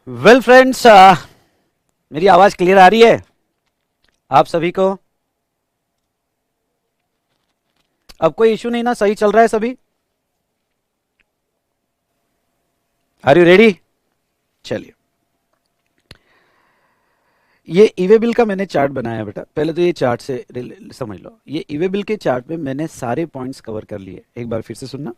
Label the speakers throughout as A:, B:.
A: Well friends, मेरी आवाज clear आ रही है आप सभी को? अब कोई इशू नहीं ना? सही चल रहा है सभी? Are you ready? चलिए, ये ईवे बिल का मैंने चार्ट बनाया है बेटा। पहले तो ये चार्ट से समझ लो। ये ईवे बिल के चार्ट में मैंने सारे पॉइंट्स कवर कर लिए। एक बार फिर से सुनना,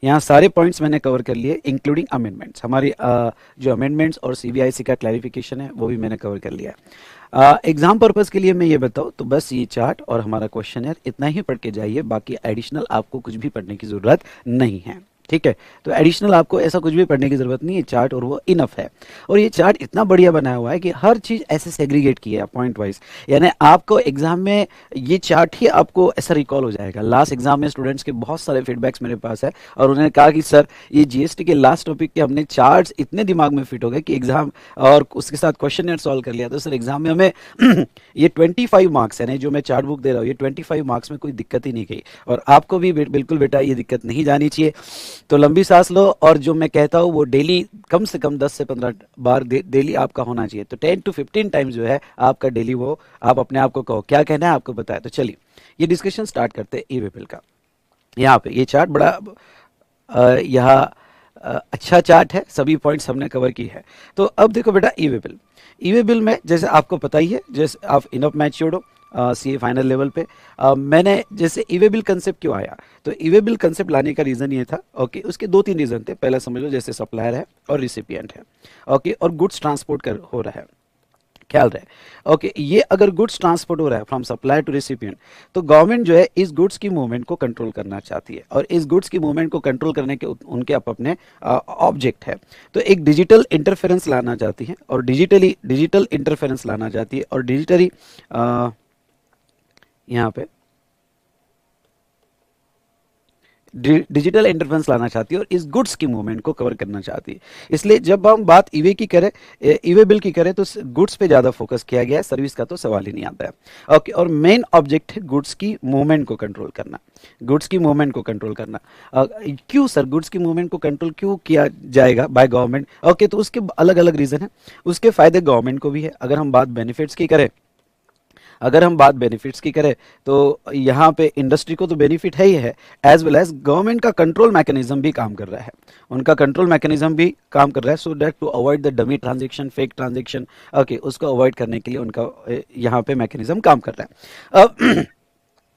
A: यहाँ सारे पॉइंट्स मैंने कवर कर लिए इंक्लूडिंग अमेंडमेंट्स। हमारी जो अमेंडमेंट्स और सीबीआईसी का क्लैरिफिकेशन है वो भी मैंने कवर कर लिया है। एग्जाम पर्पस के लिए मैं ये बताऊँ तो बस ये चार्ट और हमारा क्वेश्चन है, इतना ही पढ़ के जाइए। बाकी एडिशनल आपको कुछ भी पढ़ने की जरूरत नहीं है, ठीक है? तो एडिशनल आपको ऐसा कुछ भी पढ़ने की जरूरत नहीं है, चार्ट और वो इनफ है। और ये चार्ट इतना बढ़िया बनाया हुआ है कि हर चीज ऐसे सेग्रीगेट की है पॉइंट वाइज, यानी आपको एग्जाम में ये चार्ट ही आपको ऐसा रिकॉल हो जाएगा। लास्ट एग्जाम में स्टूडेंट्स के बहुत सारे फीडबैक्स मेरे पास है और उन्होंने कहा कि सर ये जीएसटी के लास्ट टॉपिक के हमने चार्ट्स इतने दिमाग में फिट हो गए कि एग्जाम और उसके साथ क्वेश्चन सॉल्व कर लिया तो सर एग्जाम में हमें ये 25 मार्क्स है जो मैं चार्ट बुक दे रहा हूँ, ये 25 मार्क्स में कोई दिक्कत ही नहीं गई। और आपको भी बिल्कुल बेटा ये दिक्कत नहीं जानी चाहिए। तो लंबी सांस लो, और जो मैं कहता हूँ वो डेली कम से कम 10 से 15 बार डेली आपका होना चाहिए। तो 10 to 15 टाइम्स जो है आपका डेली, वो आप अपने आप को कहो क्या कहना है आपको बताया। तो चलिए ये डिस्कशन स्टार्ट करते हैं ई वे बिल का। यहाँ पे ये चार्ट बड़ा यहाँ अच्छा चार्ट है, सभी पॉइंट्स हमने कवर की है। तो अब देखो बेटा ई वे बिल। ई वे बिल में जैसे आपको पता ही है, जैसे आप इनफ मैच्योर्ड हो सी ए फाइनल लेवल पे, मैंने जैसे ई वे बिल कंसेप्ट क्यों आया, तो ई वे बिल कंसेप्ट लाने का रीज़न ये था, ओके, उसके दो तीन रीज़न थे। पहला समझ लो, जैसे सप्लायर है और रिसिपिएंट है, ओके, और गुड्स ट्रांसपोर्ट कर हो रहा है, ख्याल रहे, ओके। ये अगर गुड्स ट्रांसपोर्ट हो रहा है फ्रॉम सप्लायर टू रिसिपिएंट, तो गवर्नमेंट जो है इस गुड्स की मूवमेंट को कंट्रोल करना चाहती है, और इस गुड्स की मूवमेंट को कंट्रोल करने के उनके अपने ऑब्जेक्ट है। तो एक डिजिटल इंटरफेरेंस लाना चाहती है, और डिजिटल इंटरफेरेंस लाना चाहती है, और डिजिटली यहाँ पे डिजिटल इंटरफेरेंस लाना चाहती है और इस गुड्स की मूवमेंट को कवर करना चाहती है। इसलिए जब हम बात ईवे की करें, ईवे बिल की करें, तो गुड्स पे ज़्यादा फोकस किया गया है, सर्विस का तो सवाल ही नहीं आता है, ओके। और मेन ऑब्जेक्ट है गुड्स की मूवमेंट को कंट्रोल करना, गुड्स की मूवमेंट को कंट्रोल करना। क्यों सर गुड्स की मूवमेंट को कंट्रोल क्यों किया जाएगा बाय गवर्नमेंट, ओके? तो उसके अलग अलग रीज़न है, उसके फायदे गवर्नमेंट को भी है। अगर हम बात बेनिफिट्स की करें, अगर हम बात बेनिफिट्स की करें, तो यहाँ पे इंडस्ट्री को तो बेनिफिट है ही है, एज वेल एज गवर्नमेंट का कंट्रोल मैकेनिज्म भी काम कर रहा है, उनका कंट्रोल मैकेनिज्म भी काम कर रहा है, so that to avoid the dummy transaction, fake transaction, okay, उसको अवॉइड करने के लिए उनका यहाँ पे मैकेनिज्म काम कर रहा है।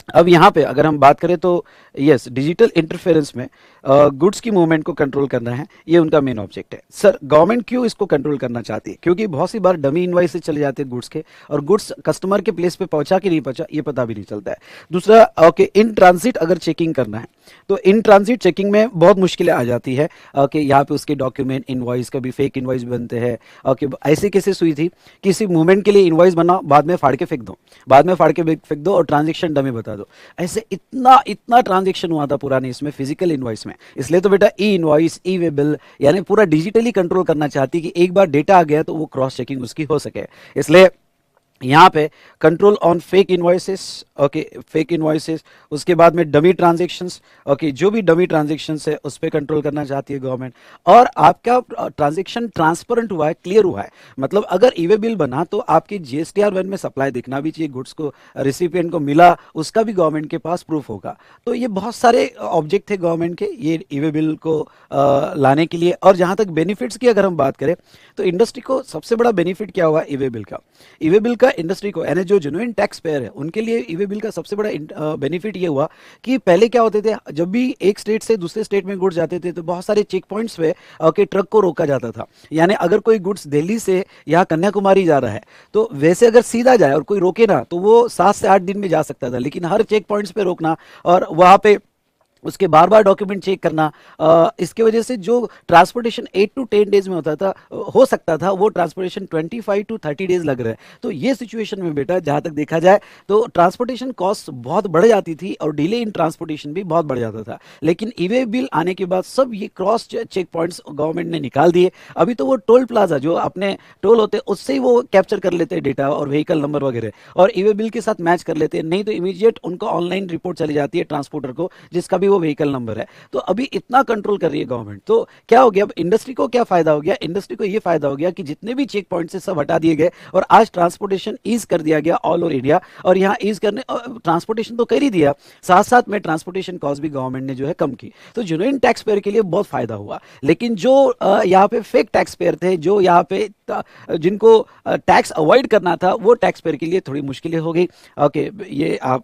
A: अब यहाँ पे अगर हम बात करें तो यस, डिजिटल इंटरफेरेंस में गुड्स की मूवमेंट को कंट्रोल करना है, ये उनका मेन ऑब्जेक्ट है। सर गवर्नमेंट क्यों इसको कंट्रोल करना चाहती है? क्योंकि बहुत सी बार डमी इनवाइस से चले जाते हैं गुड्स के, और गुड्स कस्टमर के प्लेस पे पहुंचा कि नहीं पहुंचा ये पता भी नहीं चलता है। दूसरा, ओके, इन ट्रांजिट अगर चेकिंग करना है, तो इन ट्रांजिट चेकिंग में बहुत मुश्किलें आ जाती है, ओके। यहाँ पे उसके डॉक्यूमेंट, इनवाइस, कभी फेक इनवाइस बनते हैं, ओके। ऐसे केसेस हुई थी, किसी मूवमेंट के लिए इनवाइस बनाओ, बाद में फाड़ के फेंक दो, बाद में फाड़ के फेंक दो और ट्रांजेक्शन डमी बता दो। ऐसे इतना इतना ट्रांजेक्शन हुआ था पुराने इसमें, फिजिकल इनवॉइस में। इसलिए तो बेटा ई इनवॉइस, ई वे बिल, यानी पूरा डिजिटली कंट्रोल करना चाहती है कि एक बार डेटा आ गया तो वो क्रॉस चेकिंग उसकी हो सके। इसलिए यहाँ पे control on fake invoices, okay, fake invoices, उसके बाद में डमी ट्रांजेक्शंस, ओके, जो भी डमी ट्रांजेक्शंस है उस पर कंट्रोल करना चाहती है गवर्नमेंट। और आपका ट्रांजेक्शन ट्रांसपेरेंट हुआ है, क्लियर हुआ है, मतलब अगर ईवे बिल बना तो आपकी जीएसटीआर 1 में सप्लाई दिखना भी चाहिए, गुड्स को रिसिपिएंट को मिला उसका भी गवर्नमेंट के पास प्रूफ होगा। तो ये बहुत सारे ऑब्जेक्ट थे गवर्नमेंट के ये ईवे बिल को लाने के लिए। और जहाँ तक बेनिफिट्स की अगर हम बात करें, तो इंडस्ट्री को सबसे बड़ा बेनिफिट क्या हुआ ईवे बिल का? ईवे बिल का इंडस्ट्री को, यानी जो जेन्युइन टैक्स पेयर है उनके लिए ईवे बिल का सबसे बड़ा बेनिफिट ये हुआ कि पहले क्या होते थे, जब भी एक स्टेट से दूसरे स्टेट में गुड्स जाते थे तो बहुत सारे चेक पॉइंट्स पे ओके ट्रक को रोका जाता था। यानी अगर कोई गुड्स दिल्ली से यहाँ कन्याकुमारी जा रहा है, तो वैसे अगर सीधा जाए और कोई रोके ना तो वो 7 से 8 दिन में जा सकता था, लेकिन हर चेक पॉइंट्स पे रोकना और वहाँ पे उसके बार बार डॉक्यूमेंट चेक करना, इसके वजह से जो ट्रांसपोर्टेशन 8 to 10 डेज में होता था, हो सकता था, वो ट्रांसपोर्टेशन 25 to 30 डेज लग रहा है। तो ये सिचुएशन में बेटा जहाँ तक देखा जाए तो ट्रांसपोर्टेशन कॉस्ट बहुत बढ़ जाती थी और डिले इन ट्रांसपोर्टेशन भी बहुत बढ़ जाता था। लेकिन ईवे बिल आने के बाद सब ये क्रॉस चेक पॉइंट्स गवर्नमेंट ने निकाल दिए। अभी तो वो टोल प्लाजा जो अपने टोल होते हैं उससे ही वो कैप्चर कर लेते हैं डेटा और व्हीकल नंबर वगैरह, और ईवे बिल के साथ मैच कर लेते हैं, नहीं तो इमीडिएट उनको ऑनलाइन रिपोर्ट चली जाती है ट्रांसपोर्टर को, जिसका भी वो व्हीकल नंबर है। तो अभी इतना कंट्रोल कर रही है गवर्नमेंट। तो क्या हो गया, अब इंडस्ट्री को क्या फायदा हो गया, इंडस्ट्री को ये फायदा हो गया कि जितने भी चेक पॉइंट से सब हटा दिए गए और आज ट्रांसपोर्टेशन ईज कर दिया गया ऑल ओवर इंडिया। और यहाँ ईज करने ट्रांसपोर्टेशन तो कर ही दिया, साथ साथ में ट्रांसपोर्टेशन कॉस्ट भी गवर्नमेंट ने जो है कम की। तो जेन्युइन टैक्स पेयर के लिए बहुत फायदा हुआ। लेकिन जो यहाँ पे फेक टैक्स पेयर थे, जो यहाँ पे जिनको टैक्स अवॉइड करना था, वो टैक्स पेयर के लिए थोड़ी मुश्किलें हो गई। ओके, ये आप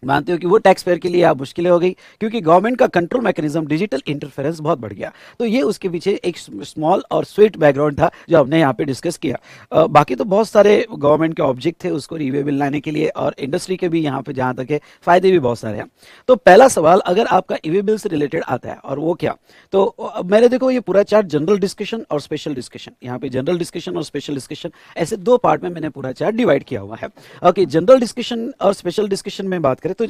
A: मानते हो कि वो टैक्स पेयर के लिए आप मुश्किलें हो गई क्योंकि गवर्नमेंट का कंट्रोल मैकेनिज्म डिजिटल इंटरफेरेंस बहुत बढ़ गया। तो ये उसके पीछे एक स्मॉल और स्वीट बैकग्राउंड था जो हमने यहाँ पे डिस्कस किया। बाकी तो बहुत सारे गवर्नमेंट के ऑब्जेक्ट थे उसको रीवे बिल लाने के लिए, और इंडस्ट्री के भी यहाँ पे जहाँ तक है फायदे भी बहुत सारे हैं। तो पहला सवाल अगर आपका ईवे बिल से रिलेटेड आता है, और वो क्या, तो मैंने देखो ये पूरा चार्ट जनरल डिस्कशन और स्पेशल डिस्कशन, यहाँ पे जनरल डिस्कशन और स्पेशल डिस्कशन ऐसे दो पार्ट में मैंने पूरा चार्ट डिवाइड किया हुआ है। ओके, जनरल डिस्कशन और स्पेशल डिस्कशन में बात करें तो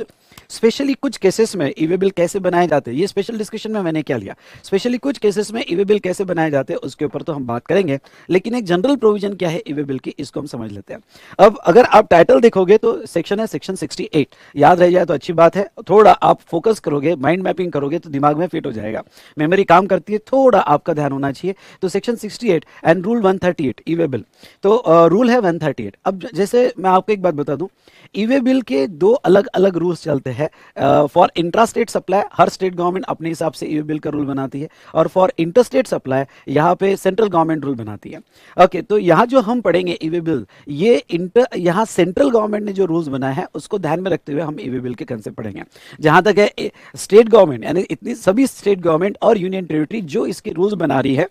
A: स्पेशली कुछ केसेस में ईवे बिल कैसे बनाए जाते हैं, ये स्पेशल डिस्कशन में मैंने क्या लिया, स्पेशली कुछ केसेस में ईवे बिल कैसे बनाए जाते हैं उसके ऊपर तो हम बात करेंगे। लेकिन एक जनरल प्रोविजन क्या है ईवे बिल की, इसको हम समझ लेते हैं। अब अगर आप टाइटल देखोगे तो सेक्शन है सेक्शन 68, याद रह जाए तो अच्छी बात है। थोड़ा आप फोकस करोगे, माइंड मैपिंग करोगे तो दिमाग में फिट हो जाएगा, मेमोरी काम करती है, थोड़ा आपका ध्यान होना चाहिए। तो section 68 and rule 138 e-way bill, तो रूल है 138। अब जैसे मैं आपको एक बात बता दूं, ईवे बिल के दो अलग अलग रूल्स चलते हैं। For intra state supply her state government अपने हिसाब से ईवे बिल का रूल बनाती है, और फॉर इंटर स्टेट सप्लाई यहाँ पे सेंट्रल गवर्नमेंट रूल बनाती है। ओके, तो यहाँ जो हम पढ़ेंगे ईवे बिल, ये यहाँ सेंट्रल गवर्नमेंट ने जो रूल्स बनाए हैं उसको ध्यान में रखते हुए हम ईवे बिल के कंसेप्ट पढ़ेंगे। जहां तक है स्टेट गवर्नमेंट, यानी इतनी सभी स्टेट गवर्नमेंट और यूनियन टेरिटरी जो इसके रूल्स बना रही है,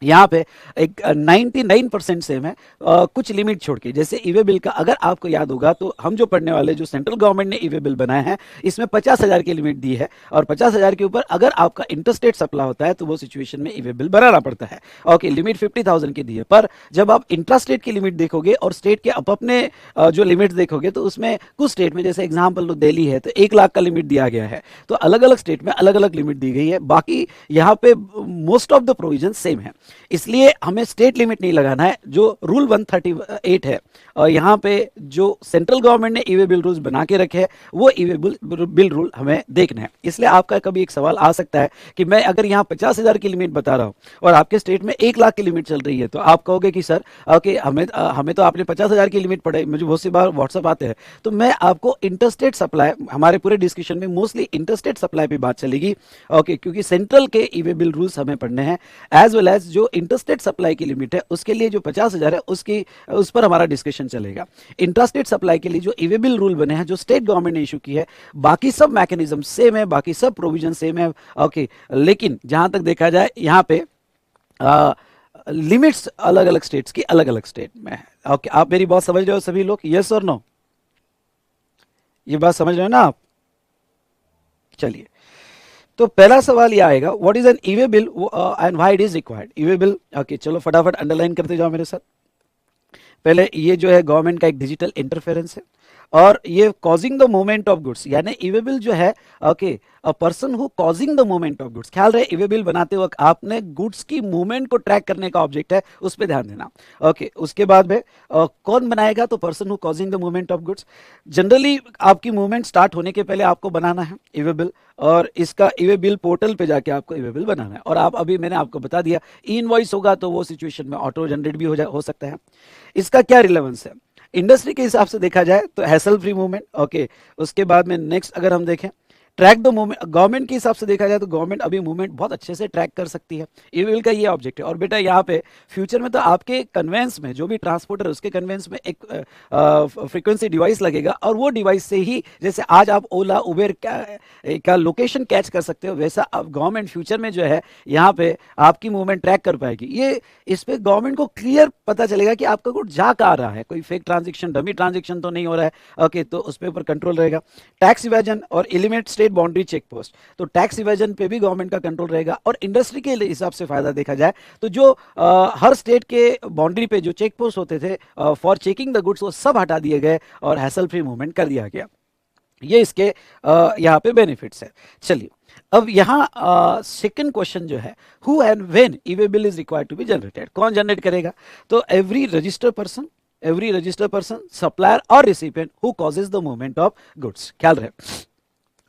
A: यहाँ पे एक 99% सेम है, कुछ लिमिट छोड़ के। जैसे ईवे बिल का अगर आपको याद होगा तो हम जो पढ़ने वाले, जो सेंट्रल गवर्नमेंट ने ईवे बिल बनाया है, इसमें 50,000 की लिमिट दी है, और 50,000 के ऊपर अगर आपका इंटरस्टेट सप्लाई होता है तो वो सिचुएशन में ईवे बिल बनाना पड़ता है। ओके, लिमिट 50,000 की दी है, पर जब आप इंट्रास्टेट की लिमिट देखोगे और स्टेट के अपने जो लिमिट देखोगे तो उसमें कुछ स्टेट में, जैसे एग्जाम्पल लो दिल्ली है तो 1 लाख का लिमिट दिया गया है। तो अलग अलग स्टेट में अलग अलग लिमिट दी गई है। बाकी यहाँ पे most of the provision same है, इसलिए हमें स्टेट लिमिट नहीं लगाना है। जो रूल 138 है, और यहाँ पे जो सेंट्रल गवर्नमेंट ने ईवे बिल रूल्स बना के रखे हैं, वो ईवे बिल रूल हमें देखना है। इसलिए आपका कभी एक सवाल आ सकता है कि मैं अगर यहाँ 50,000 की लिमिट बता रहा हूँ और आपके स्टेट में 1 लाख की लिमिट चल रही है, तो आप कहोगे कि सर ओके, हमें तो आपने 50,000 की लिमिट पढ़ाई, मुझे बहुत सी बार व्हाट्सअप आते हैं। तो मैं आपको इंटरस्टेट सप्लाई, हमारे पूरे डिस्कशन में मोस्टली इंटरस्टेट सप्लाई पे बात चलेगी। ओके, क्योंकि सेंट्रल के ईवे बिल रूल्स हमें पढ़ने हैं, एज वेल एज जो इंटरस्टेट सप्लाई की लिमिट है उसके लिए जो 50,000 है उस पर हमारा डिस्कशन चलेगा। इंट्रास्टेट सप्लाई के लिए जो ईवे बिल रूल बने हैं, जो स्टेट गवर्नमेंट ने इशू की है, बाकी सब मैकेनिज्म सेम है, बाकी सब प्रोविजन सेम है। ओके, लेकिन जहां तक देखा जाए यहाँ पे लिमिट्स अलग अलग स्टेट्स की अलग अलग स्टेट में है। ओके, आप मेरी बात समझ रहे हो सभी लोग, यस और नो? ये बात समझ रहे हो ना आप? चलिए, तो पहला सवाल ये आएगा, what is an e-way bill and why it is required. E-way bill, okay चलो फटाफट अंडरलाइन करते जाओ मेरे साथ। पहले ये जो है गवर्नमेंट का एक डिजिटल इंटरफेरेंस है, और ये causing the movement of goods, यानी ईवे बिल जो है, okay, a person who causing the movement of goods. ख्याल रहे ईवे बिल बनाते वक्त आपने गुड्स की मूवमेंट को ट्रैक करने का ऑब्जेक्ट है, उस पर ध्यान देना। ओके, उसके बाद में कौन बनाएगा, तो person who causing the movement of goods. Generally आपकी मूवमेंट स्टार्ट होने के पहले आपको बनाना है ईवे बिल, और इसका ईवे बिल पोर्टल पे जाके आपको ईवे बिल बनाना है। और आप अभी मैंने आपको बता दिया, ई इनवॉइस होगा तो वो सिचुएशन में ऑटो जनरेट भी हो सकता है। इसका क्या रिलेवेंस है इंडस्ट्री के हिसाब से देखा जाए तो हैसल फ्री मूवमेंट। ओके, उसके बाद में नेक्स्ट अगर हम देखें ट्रैक द मूवमेंट, गवर्नमेंट के हिसाब से देखा जाए तो गवर्नमेंट अभी मूवमेंट बहुत अच्छे से ट्रैक कर सकती है। ईवे बिल का ये ऑब्जेक्ट है। और बेटा यहाँ पे फ्यूचर में तो आपके कन्वेंस में, जो भी ट्रांसपोर्टर उसके कन्वेंस में एक फ्रीक्वेंसी डिवाइस लगेगा, और वो डिवाइस से ही, जैसे आज आप ओला उबेर का लोकेशन कैच कर सकते हो, वैसा अब गवर्नमेंट फ्यूचर में जो है यहाँ पे आपकी मूवमेंट ट्रैक कर पाएगी। ये इस पे गवर्नमेंट को क्लियर पता चलेगा कि आपका गुड जा कहाँ रहा है, कोई फेक ट्रांजेक्शन, डमी ट्रांजेक्शन तो नहीं हो रहा है। ओके, तो उस पे ऊपर कंट्रोल रहेगा। टैक्स इवेजन और eliminate state boundary check post, तो टैक्स इवेजन पे भी गवर्नमेंट का कंट्रोल रहेगा। और इंडस्ट्री के हिसाब से फायदा देखा जाए तो जो हर स्टेट के बाउंड्री पे जो चेक पोस्ट होते थे फॉर चेकिंग द गुड्स, वो सब हटा दिए गए और हैसल फ्री मूवमेंट कर दिया गया। ये इसके यहाँ पे बेनिफिट्स है। चलिए, अब यहाँ सेकंड क्वेश्चन जो है, who and when e way bill is required to be generated, कौन जनरेट करेगा? तो एवरी रजिस्टर्ड पर्सन, सप्लायर और recipient who causes the movement of goods. ख्याल रहे,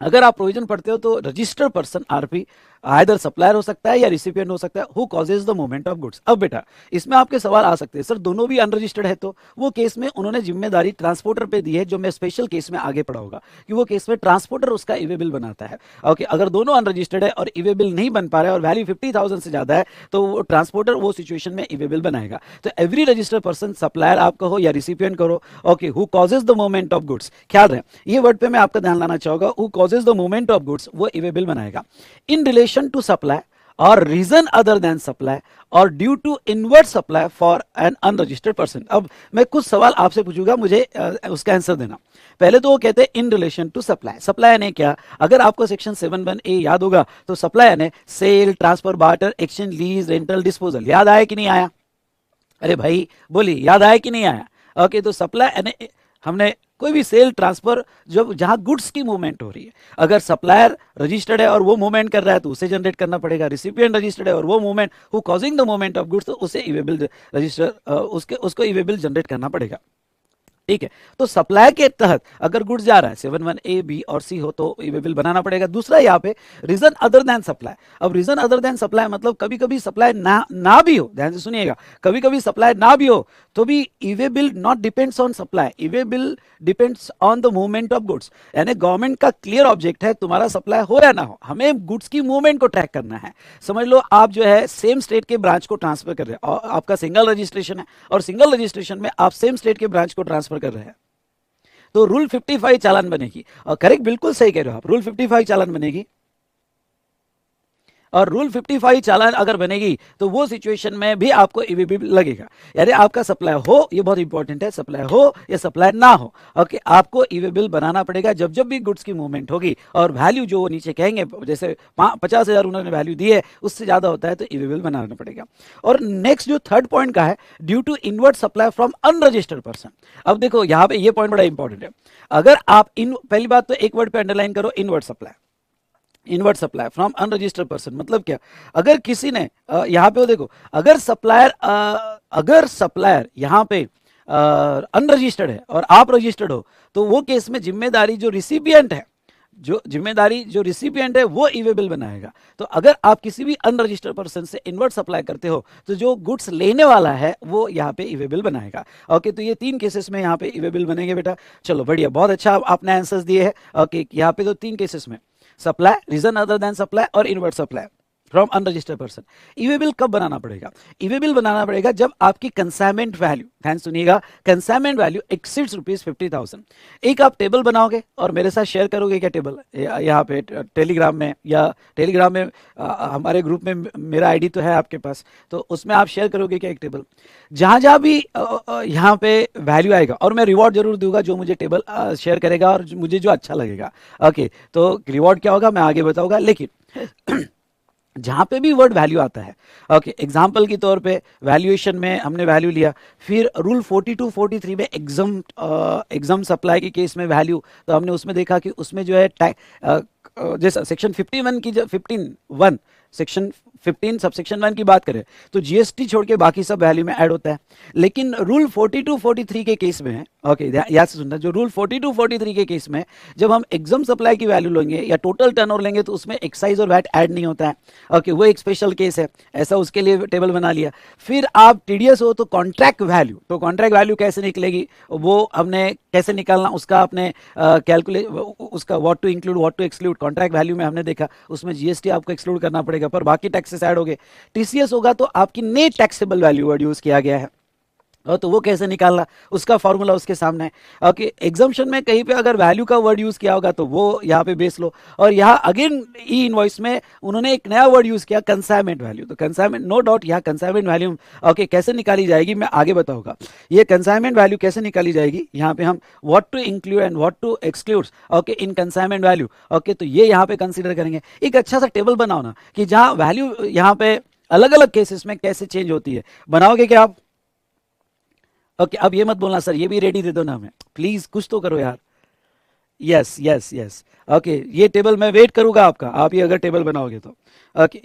A: अगर आप प्रोविजन पढ़ते हो तो registered person RP either supplier हो सकता है या रिसिपिएंट हो सकता है who causes the movement of goods. अब बेटा इसमें आपके सवाल आ सकते हैं, सर दोनों भी अनरजिस्टर्ड है तो वो केस में उन्होंने जिम्मेदारी ट्रांसपोर्टर पे दी है, जो मैं स्पेशल केस में आगे पढ़ाऊंगा कि वो केस में ट्रांसपोर्टर उसका इवे बिल बनाता है। ओके, अगर दोनों अनरजिस्टर्ड है और इवे बिल नहीं बन पा रहा है और वैल्यू 50,000 से ज्यादा है तो वो ट्रांसपोर्टर वो सिचुएशन में इवे बिल बनाएगा। तो एवरी रजिस्टर्ड पर्सन, सप्लायर आप कहो या रिसिपिएंट करो, okay, who causes the movement of goods, ख्याल रहे ये वर्ड पे मैं आपका ध्यान लाना चाहूंगा, who causes the movement of goods, वो इवे बिल बनाएगा इन रिलेशन टू सप्लाई और रीजन अदर देन सप्लाई और due to inward supply for an unregistered person. अब मैं कुछ सवाल आपसे पूछूंगा, मुझे उसका आंसर देना। पहले तो वो कहते हैं in relation to supply. Supply ने क्या, अगर आपको सेक्शन 7(1)(a) याद होगा तो सप्लाई ने sale, transfer, barter, exchange, lease, rental, disposal, याद आया कि नहीं आया? अरे भाई बोलिए, याद आया कि नहीं आया? ओके, तो सप्लाई यानी हमने कोई भी सेल, ट्रांसफर, जो जहां गुड्स की मूवमेंट हो रही है, अगर सप्लायर रजिस्टर्ड है और वो मूवमेंट कर रहा है तो उसे जनरेट करना पड़ेगा। रिसिपिएंट रजिस्टर्ड है और वो movement who causing the movement of goods, तो उसे इवेबल रजिस्टर उसको इवेबल जनरेट करना पड़ेगा। ठीक है, तो सप्लाई के तहत अगर गुड्स जा रहा है 7(1)(a), बी और सी हो तो ये बिल बनाना पड़ेगा। दूसरा यहाँ पे रीजन अदर देन सप्लाई। अब रीजन अदर देन सप्लाई मतलब कभी कभी सप्लाई ना भी हो, ध्यान से सुनिएगा, कभी कभी सप्लाई ना भी हो तो भी e-way bill not depends on supply, e-way bill depends on the movement of goods. यानी गवर्नमेंट का क्लियर ऑब्जेक्ट है तुम्हारा सप्लाई हो या ना हो, हमें गुड्स की मूवमेंट को ट्रैक करना है। समझ लो आप जो है सेम स्टेट के ब्रांच को ट्रांसफर कर रहे हैं और आपका सिंगल रजिस्ट्रेशन है और सिंगल रजिस्ट्रेशन में आप सेम स्टेट के ब्रांच को ट्रांसफर कर रहे हैं तो रूल 55 चालान बनेगी। और करेक्ट, बिल्कुल सही कह रहे हो आप, रूल 55 चालान बनेगी। और रूल 55 चालान अगर बनेगी तो वो सिचुएशन में भी आपको ईवीबी लगेगा। यानी आपका सप्लाई हो, ये बहुत इंपॉर्टेंट है, सप्लाई हो या सप्लाई ना हो, ओके, आपको ईवी बिल बनाना पड़ेगा जब जब भी गुड्स की मूवमेंट होगी। और वैल्यू जो वो नीचे कहेंगे, जैसे 50,000 उन्होंने वैल्यू दी है, उससे ज्यादा होता है तो ईवी बिल बनाना पड़ेगा। और नेक्स्ट जो थर्ड पॉइंट का है, due to inward supply from unregistered person. अब देखो यहाँ पे ये पॉइंट बड़ा इंपॉर्टेंट है। अगर आप पहली बात तो एक वर्ड पे अंडरलाइन करो, inward supply. Invert supply from unregistered person मतलब क्या, अगर किसी ने यहां पे वो देखो, अगर सप्लायर यहां पे अनरजिस्टर्ड है और आप रजिस्टर्ड हो तो वो केस में जिम्मेदारी जो रिसिपिएंट है, जो रिसिपिएंट है वो ईवे बिल बनाएगा। तो अगर आप किसी भी अनरजिस्टर्ड पर्सन से इनवर्ट सप्लाई करते हो तो जो गुड्स लेने वाला है वो यहाँ पे ईवे बिल बनाएगा। ओके, तो ये 3 केसेस में यहाँ पे ईवे बिल बनेंगे बेटा। चलो बढ़िया, बहुत अच्छा आपने आंसर्स दिए हैं। ओके, यहाँ पे तो 3 केसेस में supply, reason other than supply और inward supply from unregistered person. E way bill कब बनाना पड़ेगा? ईवे बिल बनाना पड़ेगा जब आपकी कंसाइनमेंट वैल्यू, ध्यान सुनिएगा, कंसाइनमेंट वैल्यू एक्सीड्स ₹50,000। एक आप टेबल बनाओगे और मेरे साथ शेयर करोगे क्या टेबल यहाँ पे टेलीग्राम में, या टेलीग्राम में हमारे ग्रुप में मेरा आईडी तो है आपके पास, तो उसमें आप शेयर करोगे क्या एक टेबल, जहां जहां भी यहाँ पे वैल्यू आएगा, और मैं रिवॉर्ड जरूर दूंगा जो मुझे टेबल शेयर करेगा और मुझे जो अच्छा लगेगा। ओके, तो रिवॉर्ड क्या होगा मैं आगे बताऊंगा, लेकिन जहां पे भी वर्ड वैल्यू आता है, ओके, एग्जांपल के तौर पे वैल्यूएशन में हमने वैल्यू लिया, फिर रूल 42 43 में एग्जाम सप्लाई के केस में वैल्यू, तो हमने उसमें देखा कि उसमें जो है जैसा सेक्शन 51 की 15(1) सेक्शन 15 सबसेक्शन 1 की बात करें तो जीएसटी छोड़ के बाकी सब वैल्यू में ऐड होता है। लेकिन रूल 42 43 के केस में, ओके याद से सुनना, जो रूल 42 43 के केस में जब हम एग्जाम सप्लाई की वैल्यू लेंगे या टोटल टर्नओवर लेंगे तो उसमें एक्साइज और वैट ऐड नहीं होता है। ओके, वो एक स्पेशल केस है, ऐसा उसके लिए टेबल बना लिया। फिर आप टीडीएस हो तो कॉन्ट्रैक्ट वैल्यू, तो कॉन्ट्रैक्ट वैल्यू कैसे निकलेगी वो हमने कैसे निकालना, उसका आपने कैलकुलेट, उसका what to include what to exclude, contract value में हमने देखा उसमें जीएसटी आपको एक्सक्लूड करना पड़ेगा, पर बाकी टैक्सेस ऐड हो गए। टीसीएस होगा तो आपकी net taxable value word use किया गया है, तो वो कैसे निकालना, उसका फॉर्मूला उसके सामने है। ओके, एग्जाम्पशन में कहीं पे अगर वैल्यू का वर्ड यूज किया होगा तो वो यहाँ पे बेस लो, और यहाँ अगेन ई इनवॉइस में उन्होंने एक नया वर्ड यूज किया, कंसाइनमेंट वैल्यू। तो कंसाइनमेंट, नो डाउट यहाँ कंसाइनमेंट वैल्यू ओके कैसे निकाली जाएगी मैं आगे बताऊंगा। ये कंसाइनमेंट वैल्यू कैसे निकाली जाएगी, यहाँ पे हम what to include and what to exclude okay in consignment value, okay, तो ये यहाँ पे कंसिडर करेंगे। एक अच्छा सा टेबल बनाओ ना कि जहाँ वैल्यू यहाँ पे अलग अलग केसेस में कैसे चेंज होती है, बनाओगे क्या आप? ओके, अब ये मत बोलना सर ये भी रेडी दे दो ना हमें, प्लीज कुछ तो करो यार। यस यस यस, ओके, ये टेबल मैं वेट करूंगा आपका, आप ये अगर टेबल बनाओगे तो। ओके,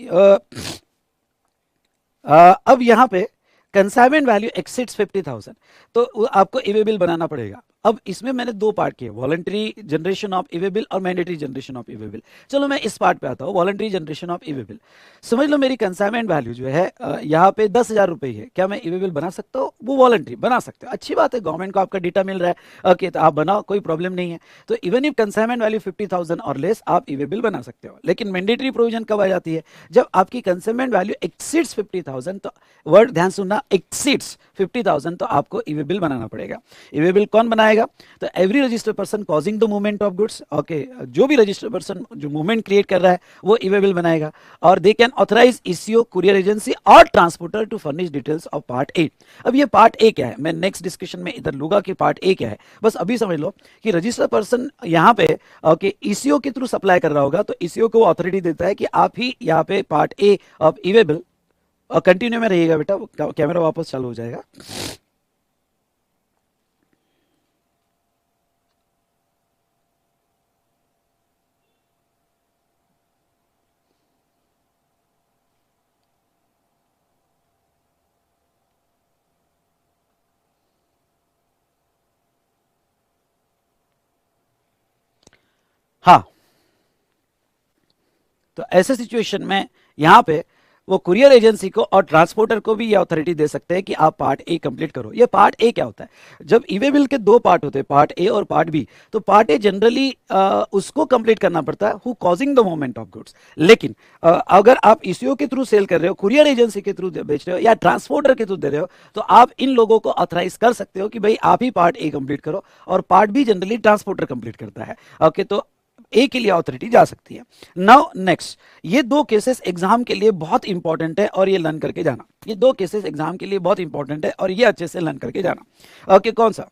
A: अब यहाँ पे कंसाइनमेंट वैल्यू एक्सीड्स 50,000 तो आपको ईवे बिल बनाना पड़ेगा। अब इसमें मैंने दो पार्ट किए, voluntary generation of e-way bill और mandatory generation of e-way bill. चलो मैं इस पार्ट पे आता हूँ, voluntary generation of e-way bill. समझ लो मेरी कंसाइनमेंट वैल्यू जो है यहाँ पे 10,000 रुपये है, क्या मैं ईवे बिल बना सकता हूँ? वो वॉलंटरी बना सकते हो, अच्छी बात है, गवर्नमेंट को आपका डेटा मिल रहा है, ओके, तो आप बनाओ, कोई प्रॉब्लम नहीं है। तो इवन इफ कंसाइनमेंट वैल्यू 50,000 और लेस, आप ईवे बिल बना सकते हो। लेकिन मैंडेटरी प्रोविजन कब आ जाती है? जब आपकी कंसाइनमेंट वैल्यू एक्सीड्स 50,000, तो वर्ड ध्यान सुनना, एक्सीड्स 50,000, तो आपको ईवे बिल बनाना पड़ेगा। ईवे बिल कौन बनाएगा? तो every registered person causing the movement of goods, okay, जो भी रजिस्टर्ड पर्सन जो मूवमेंट क्रिएट कर रहा है वो ईवे बिल बनाएगा। और they can authorise ECO, courier agency और transporter to furnish details of part A. अब ये पार्ट ए क्या है, मैं नेक्स्ट डिस्कशन में इधर लूंगा कि पार्ट ए क्या है, बस अभी समझ लो कि रजिस्टर्ड पर्सन यहाँ पे ओके ईसीओ के थ्रू सप्लाई कर रहा होगा, तो ईसीओ को अथॉरिटी देता है कि आप ही यहाँ पे part A of e-way bill, और कंटिन्यू में रहिएगा बेटा, कैमरा वापस चालू हो जाएगा। हाँ, तो ऐसे सिचुएशन में यहाँ पे वो कुरियर एजेंसी को और ट्रांसपोर्टर को भी ये अथॉरिटी दे सकते हैं कि आप पार्ट ए कंप्लीट करो। ये पार्ट ए क्या होता है? जब ईवे बिल के दो पार्ट होते हैं, पार्ट ए और पार्ट बी, तो पार्ट ए जनरली उसको कंप्लीट करना पड़ता है who causing the movement of goods. लेकिन अगर आप ईसीओ के थ्रू सेल कर रहे हो, कुरियर एजेंसी के थ्रू बेच रहे हो, या ट्रांसपोर्टर के थ्रू दे रहे हो, तो आप इन लोगों को ऑथराइज कर सकते हो कि भाई आप ही पार्ट ए कंप्लीट करो, और part be generally transporter complete करता है। ओके, तो ए के लिए अथॉरिटी जा सकती है। नाउ नेक्स्ट, ये दो केसेस एग्जाम के लिए बहुत इंपॉर्टेंट है और ये लर्न करके जाना। ये दो केसेस एग्जाम के लिए बहुत इंपॉर्टेंट है और ये अच्छे से लर्न करके जाना। ओके, कौन सा?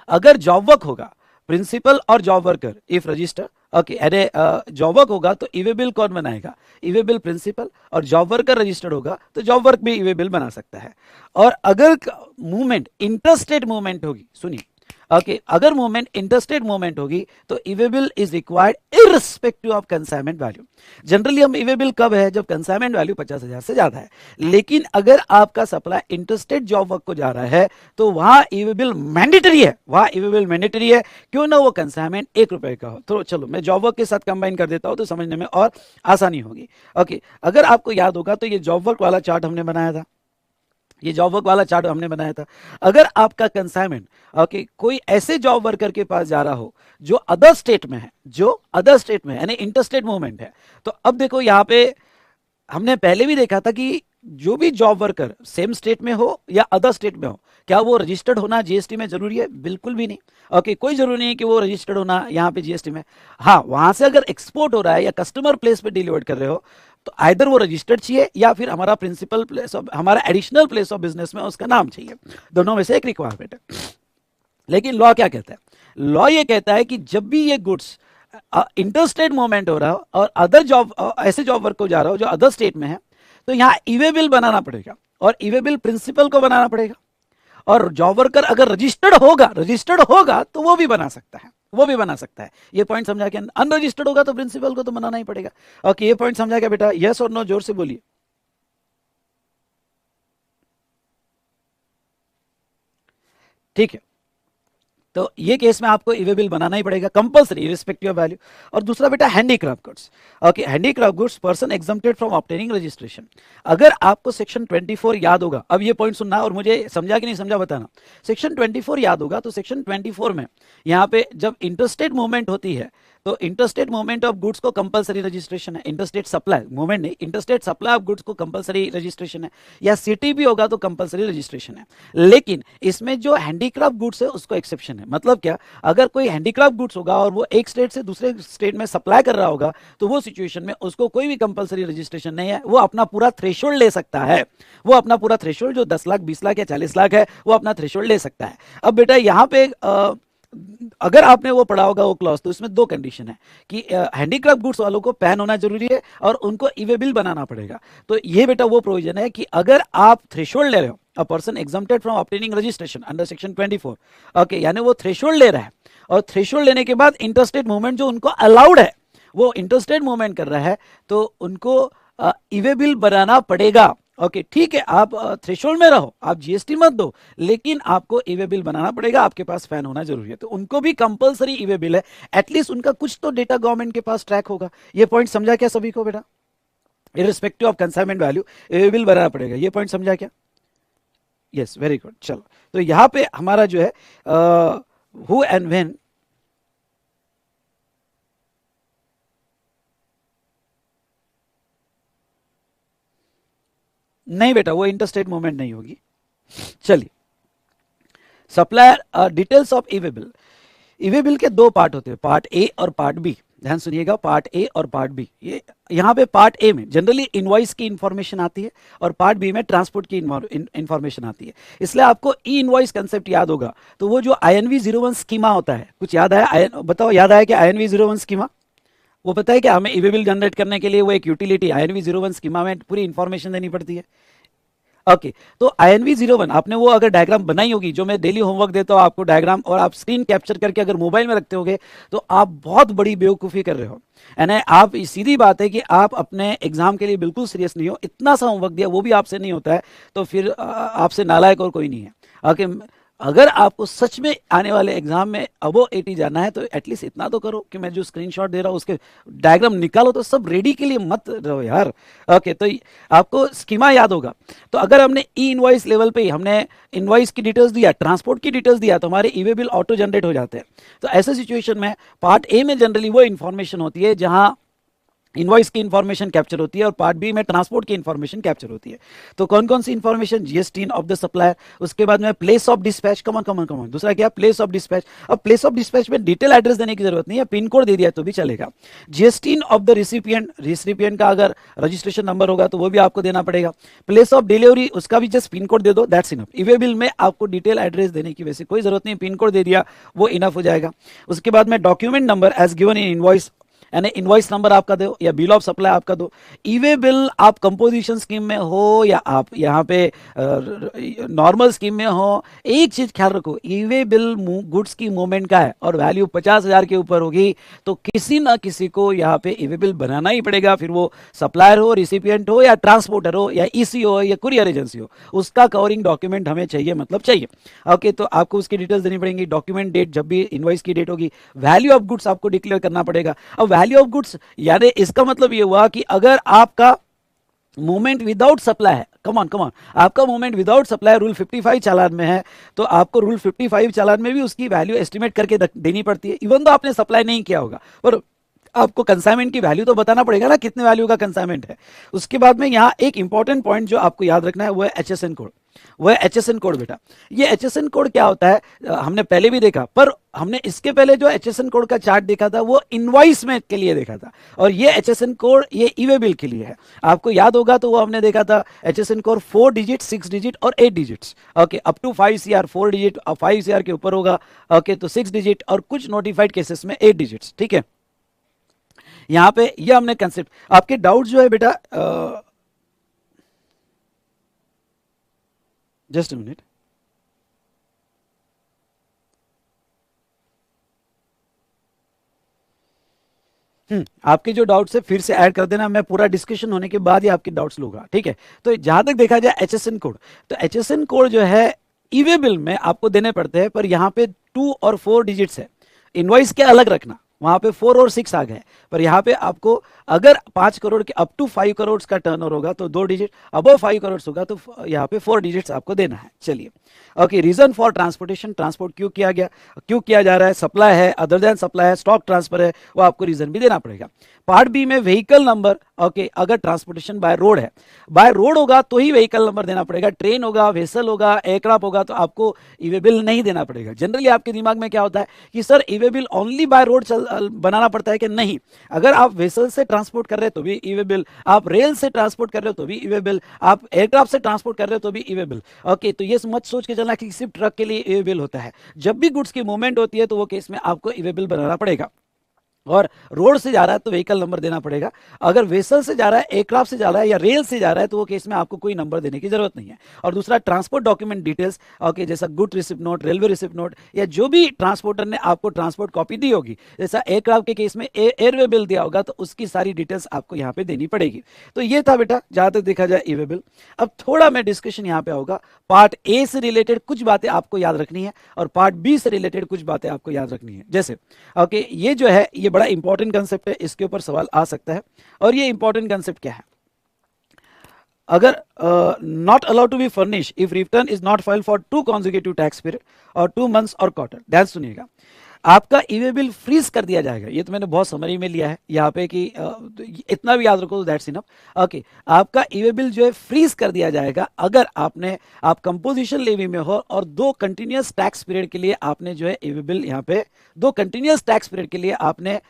A: अगर जॉब वर्क होगा, प्रिंसिपल और job worker if register, okay, अरे जॉब वर्क होगा तो ईवे बिल कौन बनाएगा? ईवे बिल प्रिंसिपल, और जॉब वर्कर रजिस्टर्ड होगा तो जॉब वर्क भी ईवे बिल बना सकता है। और अगर मूवमेंट इंटरस्टेट मूवमेंट होगी, सुनिए, ओके, अगर मूवमेंट इंटरस्टेट मूवमेंट होगी तो e-way bill is required irrespective of consignment value. Generally हम ईवे बिल कब है? जब कंसाइनमेंट वैल्यू 50,000 से ज्यादा है। लेकिन अगर आपका सप्लाई इंटरस्टेट जॉब वर्क को जा रहा है तो वहां ईवे बिल मैंडेटरी है, वहां ईवे बिल मैंडेटरी है, क्यों ना वो कंसाइनमेंट 1 रुपए का हो। तो चलो मैं जॉब वर्क के साथ कंबाइन कर देता हूं तो समझने में और आसानी होगी। ओके, अगर आपको याद होगा तो ये जॉब वर्क वाला चार्ट हमने बनाया था, ये जॉब वर्क वाला चार्ट हमने बनाया था। अगर आपका कंसाइनमेंट ओके कोई ऐसे जॉब वर्कर के पास जा रहा हो जो अदर स्टेट में है, जो अदर स्टेट में है, यानी इंटरस्टेट मूवमेंट है, तो अब देखो यहाँ पे हमने पहले भी देखा था कि जो भी जॉब वर्कर सेम स्टेट में हो या अदर स्टेट में हो, क्या वो रजिस्टर्ड होना जीएसटी में जरूरी है? बिल्कुल भी नहीं। ओके, कोई जरूरी नहीं कि वो रजिस्टर्ड होना यहाँ पे जीएसटी में। हाँ, वहां से अगर एक्सपोर्ट हो रहा है या कस्टमर प्लेस पे डिलीवर कर रहे हो तो आइदर वो रजिस्टर्ड चाहिए या फिर हमारा प्रिंसिपल प्लेस ऑफ, हमारा एडिशनल प्लेस ऑफ बिजनेस में उसका नाम चाहिए, दोनों में से एक रिक्वायरमेंट है। लेकिन लॉ क्या कहता है? लॉ ये कहता है कि जब भी ये गुड्स इंटरस्टेट मूवमेंट हो रहा हो और अदर जॉब ऐसे जॉब वर्क को जा रहा हो जो अदर स्टेट में है, तो यहाँ ईवे बिल बनाना पड़ेगा और ईवे बिल प्रिंसिपल को बनाना पड़ेगा। और जॉब वर्कर अगर रजिस्टर्ड होगा तो वो भी बना सकता है, वो भी बना सकता है। ये पॉइंट समझा क्या? अनरजिस्टर्ड होगा तो प्रिंसिपल को तो बनाना ही पड़ेगा। ओके, ये पॉइंट समझा क्या बेटा? यस और नो, जोर से बोलिए। ठीक है, तो ये केस में आपको ईवे बिल बनाना ही पड़ेगा कंपलसरी रिस्पेक्टिव ऑफ वैल्यू। और दूसरा बेटा handicraft goods. Okay, handicraft goods person exempted from obtaining registration. अगर आपको सेक्शन 24 याद होगा, अब ये पॉइंट सुनना और मुझे समझा कि नहीं समझा बताना। सेक्शन 24 याद होगा तो सेक्शन 24 में यहाँ पे जब इंटरस्टेट मूवमेंट होती है तो इंटरस्टेट मूवमेंट ऑफ गुड्स को कंपलसरी रजिस्ट्रेशन है। इंटरस्टेट सप्लाई मूवमेंट नहीं, इंटरस्टेट सप्लाई ऑफ गुड्स को कंपलसरी रजिस्ट्रेशन है, या सिटी भी होगा तो कंपलसरी रजिस्ट्रेशन है। लेकिन इसमें जो हैंडीक्राफ्ट गुड्स है उसको एक्सेप्शन है। मतलब क्या? अगर कोई हैंडीक्राफ्ट गुड्स होगा और वो एक स्टेट से दूसरे स्टेट में सप्लाई कर रहा होगा तो वो सिचुएशन में उसको कोई भी कंपलसरी रजिस्ट्रेशन नहीं है, वो अपना पूरा थ्रेशोल्ड ले सकता है। वो अपना पूरा थ्रेशोल्ड जो 10 लाख 20 लाख या 40 लाख है वो अपना थ्रेशोल्ड ले सकता है। अब बेटा यहाँ पे अगर आपने वो पढ़ा होगा वो क्लॉज, तो इसमें दो कंडीशन है कि हैंडीक्राफ्ट गुड्स वालों को पैन होना जरूरी है और उनको ईवे बिल बनाना पड़ेगा। तो ये बेटा वो प्रोविजन है कि अगर आप थ्रेशोल्ड ले रहे हो, a person exempted from obtaining registration under section 24, okay, यानी वो थ्रेशोल्ड ले रहा है और थ्रेशोल्ड लेने के बाद इंटरस्टेट मूवमेंट जो उनको अलाउड है, वो इंटरस्टेट मूवमेंट कर रहा है, तो उनको ईवे बिल बनाना पड़ेगा। ओके ठीक है, आप थ्रेशोल्ड में रहो, आप जीएसटी मत दो, लेकिन आपको ईवे बिल बनाना पड़ेगा, आपके पास फैन होना जरूरी है। तो उनको भी कंपलसरी ईवे बिल है, एटलीस्ट उनका कुछ तो डेटा गवर्नमेंट के पास ट्रैक होगा। ये पॉइंट समझा क्या सभी को बेटा? Irrespective of consignment value e way bill बनाना पड़ेगा, ये पॉइंट समझा क्या? Yes, very good. चलो, तो यहां पे हमारा जो है हु एंड व्हेन, नहीं बेटा वो इंटरस्टेट मूवमेंट नहीं होगी। चलिए, supplier details of e-way bill. E-way bill के दो पार्ट होते हैं, पार्ट ए और पार्ट बी। ध्यान सुनिएगा, पार्ट ए और पार्ट बी। ये यहाँ पे पार्ट ए में जनरली इनवॉइस की इंफॉर्मेशन आती है और पार्ट बी में ट्रांसपोर्ट की इंफॉर्मेशन आती है। इसलिए आपको ई इनवॉइस कंसेप्ट याद होगा। तो वो जो INV01 स्कीमा होता है, कुछ याद आया? बताओ, याद आया कि INV01 स्कीमा वो पता है कि हमें ईवे बिल जनरेट करने के लिए वो एक यूटिलिटी INV01 स्कीमा में पूरी इंफॉर्मेशन देनी पड़ती है। ओके, तो INV01 आपने वो अगर डायग्राम बनाई होगी, जो मैं डेली होमवर्क देता हूँ आपको डायग्राम, और आप स्क्रीन कैप्चर करके अगर मोबाइल में रखते होगे तो आप बहुत बड़ी बेवकूफ़ी कर रहे हो। यानी आप, सीधी बात है कि आप अपने एग्जाम के लिए बिल्कुल सीरियस नहीं हो। इतना सा होमवर्क दिया वो भी आपसे नहीं होता है, तो फिर आपसे नालायक और कोई नहीं है। ओके, अगर आपको सच में आने वाले एग्जाम में अबो 80 जाना है तो एटलीस्ट इतना तो करो कि मैं जो स्क्रीनशॉट दे रहा हूँ उसके डायग्राम निकालो, तो सब रेडी के लिए मत रहो यार। ओके, तो आपको स्कीमा याद होगा। तो अगर हमने ई इनवॉइस लेवल पे ही हमने इनवॉइस की डिटेल्स दिया, ट्रांसपोर्ट की डिटेल्स दिया, तो हमारे ईवे बिल ऑटो जनरेट हो जाते हैं। तो ऐसे सिचुएशन में पार्ट ए में जनरली वो इंफॉर्मेशन होती है जहां इनवॉइस की इंफॉर्मेशन कैप्चर होती है और पार्ट बी में ट्रांसपोर्ट की इंफॉर्मेशन कैप्चर होती है। तो कौन कौन सी information? GST of the supplier, उसके बाद में place of dispatch, common common common, दूसरा क्या? Place of dispatch. अब प्लेस ऑफ डिस्पैच में डिटेल एड्रेस देने की जरूरत नहीं है, पिन कोड दे दिया तो भी चलेगा। GST of the recipient, recipient का अगर रजिस्ट्रेशन नंबर होगा तो वो भी आपको देना पड़ेगा। प्लेस ऑफ डिलीवरी, उसका भी जस्ट पिन कोड दे दो, दैट्स इनफ। ईवे बिल में आपको डिटेल एड्रेस देने की वैसे कोई जरूरत नहीं, पिन कोड दे दिया वो इनफ हो जाएगा। उसके बाद में document number as given in invoice, यानी इनवॉइस नंबर आपका दो या बिल ऑफ सप्लाई आपका दो। ईवे बिल आप कंपोजिशन स्कीम में हो या आप यहाँ पे नॉर्मल स्कीम में हो, एक चीज ख्याल रखो, ईवे बिल गुड्स की मूवमेंट का है और वैल्यू 50,000 के ऊपर होगी तो किसी ना किसी को यहाँ पे ईवे बिल बनाना ही पड़ेगा, फिर वो सप्लायर हो, रिसिपिएंट हो या ट्रांसपोर्टर हो या ईसी हो या कुरियर एजेंसी हो, उसका कवरिंग डॉक्यूमेंट हमें चाहिए, मतलब चाहिए। ओके, तो आपको उसकी डिटेल्स देनी पड़ेंगी। डॉक्यूमेंट डेट, जब भी इनवॉइस की डेट होगी। वैल्यू ऑफ गुड्स आपको डिक्लेयर करना पड़ेगा। अब वैल्यू ऑफ गुड्स यानी इसका मतलब ये हुआ कि अगर आपका मूवमेंट विदाउट सप्लाई है, कमान कमान, आपका मूवमेंट विदाउट सप्लाई रूल 55 चालान में है, तो आपको रूल 55 चालान में भी उसकी वैल्यू एस्टिमेट करके देनी पड़ती है, इवन तो आपने सप्लाई नहीं किया होगा, पर आपको कंसाइनमेंट की वैल्यू तो बताना पड़ेगा ना, कितने वैल्यू का कंसाइनमेंट है। उसके बाद में यहाँ एक इंपॉर्टेंट पॉइंट जो आपको याद रखना है वो है HSN कोड। वो है HSN कोड बेटा। ये HSN कोड क्या होता है हमने पहले भी देखा, पर हमने इसके पहले जो HSN कोड का चार्ट देखा था वो इनवॉइस में के लिए देखा था, और ये HSN कोड ये ईवे बिल के लिए है। आपको याद होगा तो वो हमने देखा था HSN कोड 4 डिजिट, 6 डिजिट और 8 digits. Okay, up to 5 CR 4 digit और 5 CR के ऊपर होगा, ओके, तो 6 डिजिट और कुछ नोटिफाइड केसेस में 8 डिजिट्स। ठीक है, यहाँ पे ये हमने कंसेप्ट। आपके डाउट जो है बेटा, जस्ट मिनट, आपके जो डाउट्स है फिर से ऐड कर देना, मैं पूरा डिस्कशन होने के बाद ही आपके डाउट्स लूंगा। ठीक है, तो जहां तक देखा जाए HSN कोड, तो HSN कोड जो है ईवे बिल में आपको देने पड़ते हैं, पर यहाँ पे 2 और 4 डिजिट्स है। इनवॉइस के अलग रखना, वहां पे 4 और 6 आ गए, पर यहाँ पे आपको अगर 5 करोड़ के अप टू 5 करोड़ का टर्नओवर होगा तो 2 डिजिट, अबव 5 करोड़ होगा तो यहाँ पे 4 डिजिट्स आपको देना है। चलिए, okay, reason for transportation, transport क्यों किया गया, क्यों किया जा रहा है, सप्लाई है, अदर देन सप्लाई है, स्टॉक ट्रांसफर है, वो आपको रीजन भी देना पड़ेगा। पार्ट बी में व्हीकल नंबर, ओके, अगर ट्रांसपोर्टेशन बाय रोड है, बाय रोड होगा तो ही व्हीकल नंबर देना पड़ेगा। ट्रेन होगा, वेसल होगा, एयरक्राफ्ट होगा तो आपको ईवे बिल नहीं देना पड़ेगा। जनरली आपके दिमाग में क्या होता है कि sir e way bill only by road बनाना पड़ता है कि नहीं, अगर आप वेसल से ट्रांसपोर्ट कर रहे हो तो भी ईवे बिल, आप रेल से ट्रांसपोर्ट कर रहे हो तो भी ईवे बिल, आप एयरक्राफ्ट से ट्रांसपोर्ट कर रहे हो तो भी ईवे बिल। ओके, तो ये मत सोच के चलना कि सिर्फ ट्रक के लिए ईवे बिल होता है। जब भी गुड्स की मूवमेंट होती है तो वो केस में आपको ईवे बिल बनाना पड़ेगा। और रोड से जा रहा है तो व्हीकल नंबर देना पड़ेगा। अगर वेसल से जा रहा है, एयरक्राफ्ट से जा रहा है या रेल से जा रहा है तो वो केस में आपको कोई नंबर देने की जरूरत नहीं है। और दूसरा ट्रांसपोर्ट डॉक्यूमेंट डिटेल्स, ओके, जैसा good receipt note, railway receipt note, या जो भी ट्रांसपोर्टर ने आपको ट्रांसपोर्ट कॉपी दी होगी, जैसा एयरक्राफ्ट के केस में एयरवे बिल दिया होगा तो उसकी सारी डिटेल्स आपको यहाँ पे देनी पड़ेगी। तो ये था बेटा जहां तक देखा जाए ईवे बिल। अब थोड़ा मैं डिस्कशन यहाँ पे होगा, पार्ट ए से रिलेटेड कुछ बातें आपको याद रखनी है और पार्ट बी से रिलेटेड कुछ बातें आपको याद रखनी है। जैसे ओके, ये जो है ये बड़ा इंपॉर्टेंट कंसेप्ट है, इसके ऊपर सवाल आ सकता है। और ये इंपॉर्टेंट कंसेप्ट क्या है? अगर not allowed to be furnish if return is not file for 2 consecutive tax period और 2 मंथ्स और क्वार्टर। ध्यान सुनिएगा, आपका ईवे बिल फ्रीज कर दिया जाएगा। ये तो मैंने बहुत समरी में लिया है यहाँ पे कि इतना भी याद रखो तो दैट्स इनफ। ओके, आपका ईवे बिल जो है फ्रीज कर दिया जाएगा अगर आप कंपोजिशन लेवी में हो और 2 कंटिन्यूअस टैक्स पीरियड के लिए आपने जो है ईवे बिल यहाँ पे 2 कंटिन्यूअस टैक्स पीरियड के लिए आपने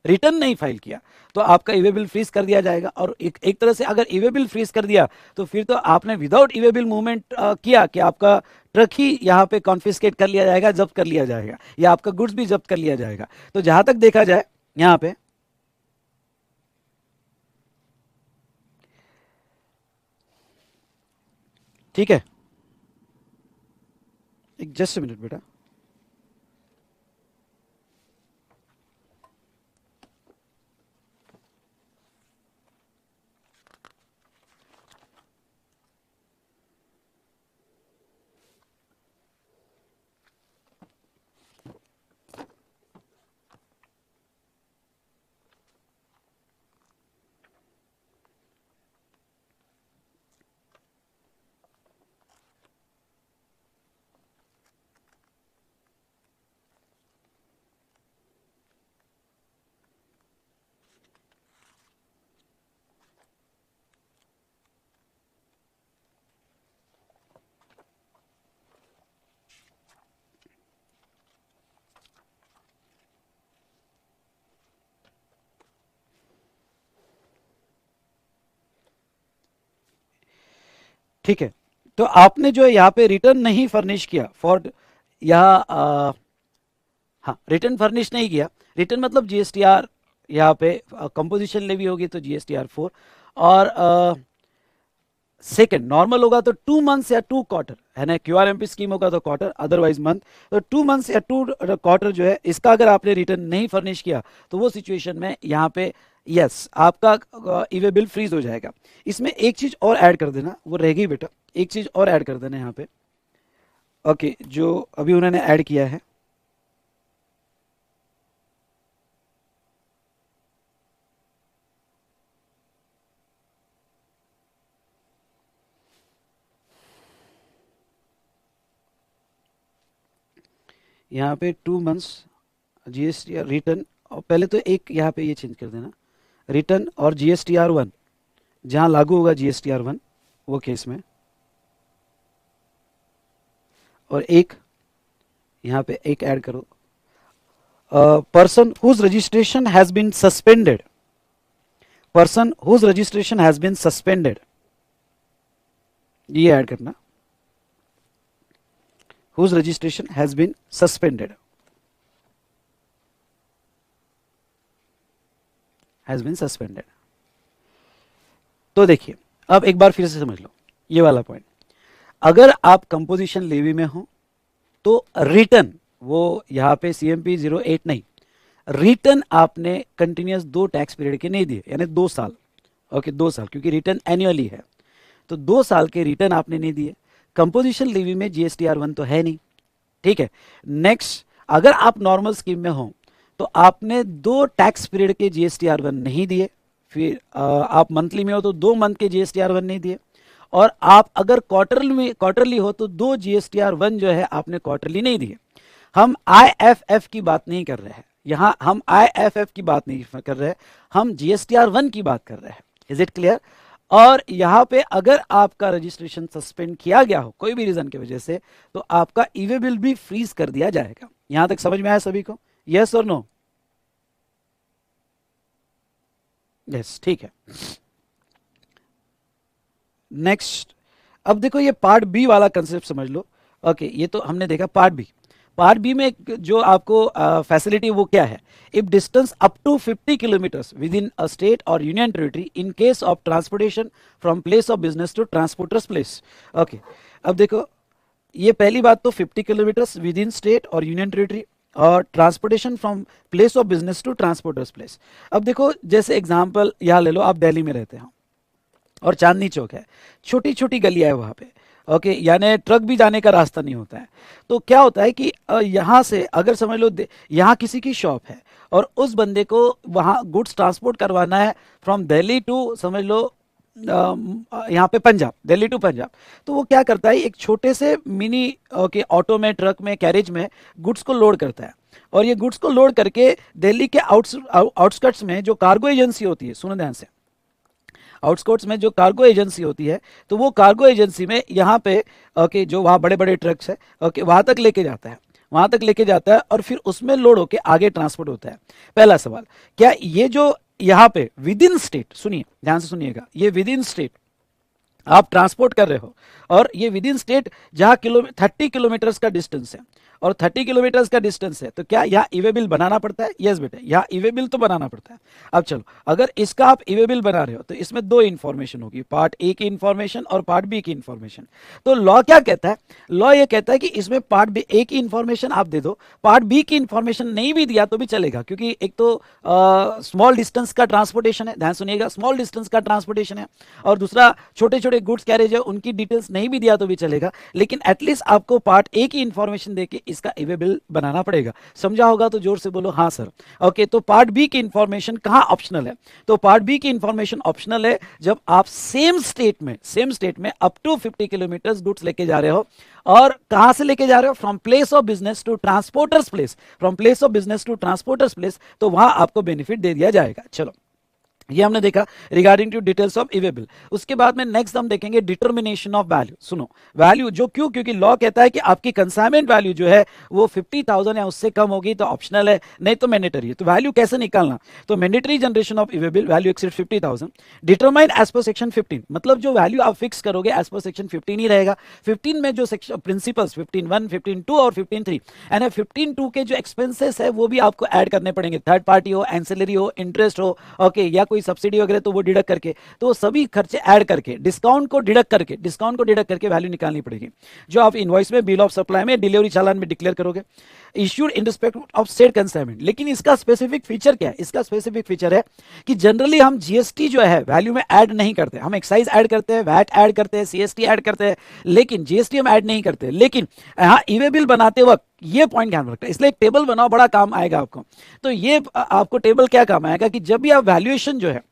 A: रिटर्न नहीं फाइल किया तो आपका ईवे बिल फ्रीज कर दिया जाएगा। और एक तरह से अगर ईवे बिल फ्रीज कर दिया तो फिर तो आपने विदाउट ईवे बिल मूवमेंट किया कि आपका ट्रक ही यहाँ पे कॉन्फिस्केट कर लिया जाएगा, जब्त कर लिया जाएगा, या आपका गुड्स भी जब्त कर लिया जाएगा। तो जहां तक देखा जाए यहाँ पे ठीक है, एक जस्ट मिनट बेटा। ठीक है, तो आपने जो है यहाँ पे रिटर्न नहीं फर्निश किया फॉर यहाँ हाँ, रिटर्न फर्निश नहीं किया। रिटर्न मतलब जीएसटीआर, यहाँ पे कंपोजिशन लेवी होगी तो जीएसटीआर 4। और सेकंड नॉर्मल होगा तो 2 मंथ्स या 2 क्वार्टर है ना, क्यूआरएमपी स्कीम होगा तो क्वार्टर, अदरवाइज मंथ। तो 2 मंथ्स या 2 क्वार्टर जो है इसका अगर आपने रिटर्न नहीं फर्निश किया तो वो सिचुएशन में यहाँ पे यस आपका ईवे बिल फ्रीज हो जाएगा। इसमें एक चीज और ऐड कर देना, वो रहेगी बेटा, एक चीज और ऐड कर देना यहाँ पे। ओके, जो अभी उन्होंने ऐड किया है, यहाँ पे 2 मंथ्स जीएसटी रिटर्न, और पहले तो एक यहाँ पे ये चेंज कर देना, रिटर्न और जीएसटीआर 1 जहाँ लागू होगा जीएसटीआर 1 वो केस में, और एक यहाँ पे एक ऐड करो, person whose registration has been suspended, person whose registration has been suspended, ये ऐड करना, whose registration has been suspended, has been suspended। तो देखिए अब एक बार फिर से समझ लो ये वाला पॉइंट, अगर आप कंपोजिशन लेवी में हो तो रिटर्न, वो यहाँ पे सीएमपी 08 नहीं, रिटर्न आपने कंटिन्यूस 2 टैक्स पीरियड के नहीं दिए, यानी 2 साल। ओके, 2 साल, क्योंकि रिटर्न एनुअली है तो 2 साल के रिटर्न आपने नहीं दिए। कंपोजिशन लेवी में जीएसटीआर 1 तो है नहीं, ठीक है। नेक्स्ट, अगर आप नॉर्मल स्कीम में हो तो आपने 2 टैक्स पीरियड के जीएसटीआर 1 नहीं दिए, फिर आप मंथली में हो तो 2 मंथ के जीएसटीआर 1 नहीं दिए, और आप अगर क्वार्टरली हो तो 2 जीएसटीआर 1 जो है आपने क्वार्टरली नहीं दिए। हम आईएफएफ की बात नहीं कर रहे हैं यहाँ, हम आईएफएफ की बात नहीं कर रहे हैं, हम जीएसटीआर 1 की बात कर रहे हैं। Is it clear? और यहां पे अगर आपका रजिस्ट्रेशन सस्पेंड किया गया हो कोई भी रीजन की वजह से तो आपका ईवे बिल भी फ्रीज कर दिया जाएगा। यहां तक समझ में आया सभी को? यस और नो? यस, ठीक है। नेक्स्ट, अब देखो ये पार्ट बी वाला कंसेप्ट समझ लो। ओके, ये तो हमने देखा पार्ट बी। पार्ट बी में जो आपको फैसिलिटी वो क्या है, if distance up to 50 kilometres within a state और union territory in case of transportation from place of business to transporter's place. Okay, अब देखो ये पहली बात तो 50 किलोमीटर्स विद इन स्टेट और यूनियन टेरिटरी और transportation from place of business to transporter's place. अब देखो जैसे एग्जांपल यहाँ ले लो, आप दिल्ली में रहते हो और चांदनी चौक है, छोटी छोटी गलियां है वहाँ पे, ओके, यानी ट्रक भी जाने का रास्ता नहीं होता है। तो क्या होता है कि यहाँ से अगर समझ लो यहाँ किसी की शॉप है और उस बंदे को वहाँ गुड्स ट्रांसपोर्ट करवाना है फ्रॉम दिल्ली टू समझ लो यहाँ पे पंजाब, दिल्ली टू पंजाब, तो वो क्या करता है, एक छोटे से मिनी ओके ऑटो में, ट्रक में, कैरेज में गुड्स को लोड करता है और ये गुड्स को लोड करके दिल्ली के आउटस्कर्ट्स में जो कार्गो एजेंसी होती है, सुनो ध्यान से, आउटस्कर्ट्स में जो कार्गो एजेंसी होती है, तो वो कार्गो एजेंसी में यहाँ पे ओके जो वहाँ बड़े बड़े ट्रक्स है ओके वहाँ तक लेके जाता है, वहां तक लेके जाता है और फिर उसमें लोड होके आगे ट्रांसपोर्ट होता है। पहला सवाल, क्या ये जो यहाँ पे विद इन स्टेट, सुनिए ध्यान से सुनिएगा, ये विद इन स्टेट आप ट्रांसपोर्ट कर रहे हो और ये विद इन स्टेट जहां 30 किलोमीटर्स का डिस्टेंस है और 30 किलोमीटर्स का डिस्टेंस है, तो क्या यहाँ ईवे बिल बनाना पड़ता है? यस बेटा, यहाँ ईवे बिल तो बनाना पड़ता है। अब चलो, अगर इसका आप ईवे बिल बना रहे हो तो इसमें दो इंफॉर्मेशन होगी, पार्ट ए की इंफॉर्मेशन और पार्ट बी की इंफॉर्मेशन। तो लॉ क्या कहता है? लॉ ये कहता है कि इसमें पार्ट ए की इंफॉर्मेशन आप दे दो, पार्ट बी की इंफॉर्मेशन नहीं भी दिया तो भी चलेगा, क्योंकि एक तो स्मॉल डिस्टेंस का ट्रांसपोर्टेशन है, ध्यान सुनिएगा, स्मॉल डिस्टेंस का ट्रांसपोर्टेशन है, और दूसरा छोटे छोटे गुड्स कैरेज है, उनकी डिटेल्स नहीं भी दिया तो भी चलेगा, लेकिन एटलीस्ट आपको पार्ट ए की इंफॉर्मेशन देके इसका ईवे बिल बनाना पड़ेगा। समझा होगा तो जोर से बोलो हाँ सर। ओके, तो पार्ट बी की इंफॉर्मेशन कहां ऑप्शनल है? तो पार्ट बी की इंफॉर्मेशन ऑप्शनल है जब आप सेम स्टेट में अप टू 50 किलोमीटर गुड्स लेके जा रहे हो, और कहां से लेके जा रहे हो? From place of business to transporter's place, from place of business to transporter's place, तो वहां आपको बेनिफिट दे दिया जाएगा। चलो, ये हमने देखा regarding to details of e-way bill. उसके बाद में नेक्स्ट हम देखेंगे डिटर्मिनेशन ऑफ वैल्यू। सुनो, वैल्यू जो क्यों, क्योंकि लॉ कहता है कि आपकी कंसाइनमेंट वैल्यू जो है वो 50,000 या उससे कम होगी तो ऑप्शनल है, नहीं तो मैंडेटरी है। तो वैल्यू कैसे निकालना? तो mandatory generation of e-way bill, value exceed 50,000, determine as per section 15, मतलब जो वैल्यू आप फिक्स करोगे एज पर सेक्शन 15 ही रहेगा। 15 में जो सेक्शन प्रिंसिपल्स 15(1), 15(2) और 15(3), यानी 15(2) के जो एक्सपेंसेस है वो भी आपको ऐड करने पड़ेंगे, थर्ड पार्टी हो, एंसिलरी हो, इंटरेस्ट हो, ओके, या कोई सब्सिडी वगैरह, तो वो डिडक्ट करके, तो वो सभी खर्चे ऐड करके, डिस्काउंट को डिडक्ट करके वैल्यू निकालनी पड़ेगी, जो आप इनवॉइस में, बिल ऑफ सप्लाई में, डिलीवरी चालान में डिक्लेयर करोगे, issued in respect of state consignment. लेकिन इसका स्पेसिफिक फीचर क्या है? इसका स्पेसिफिक फीचर है कि जनरली हम जीएसटी जो है वैल्यू में ऐड नहीं करते, हम एक्साइज ऐड करते हैं, वैट ऐड करते हैं, सीएसटी ऐड करते हैं, लेकिन जीएसटी हम ऐड नहीं करते। लेकिन यहाँ ईवे बिल बनाते वक्त ये पॉइंट ध्यान रखना है, इसलिए एक टेबल बनाओ, बड़ा काम आएगा आपको। तो ये आपको टेबल क्या काम आएगा कि जब भी आप वैल्यूएशन जो है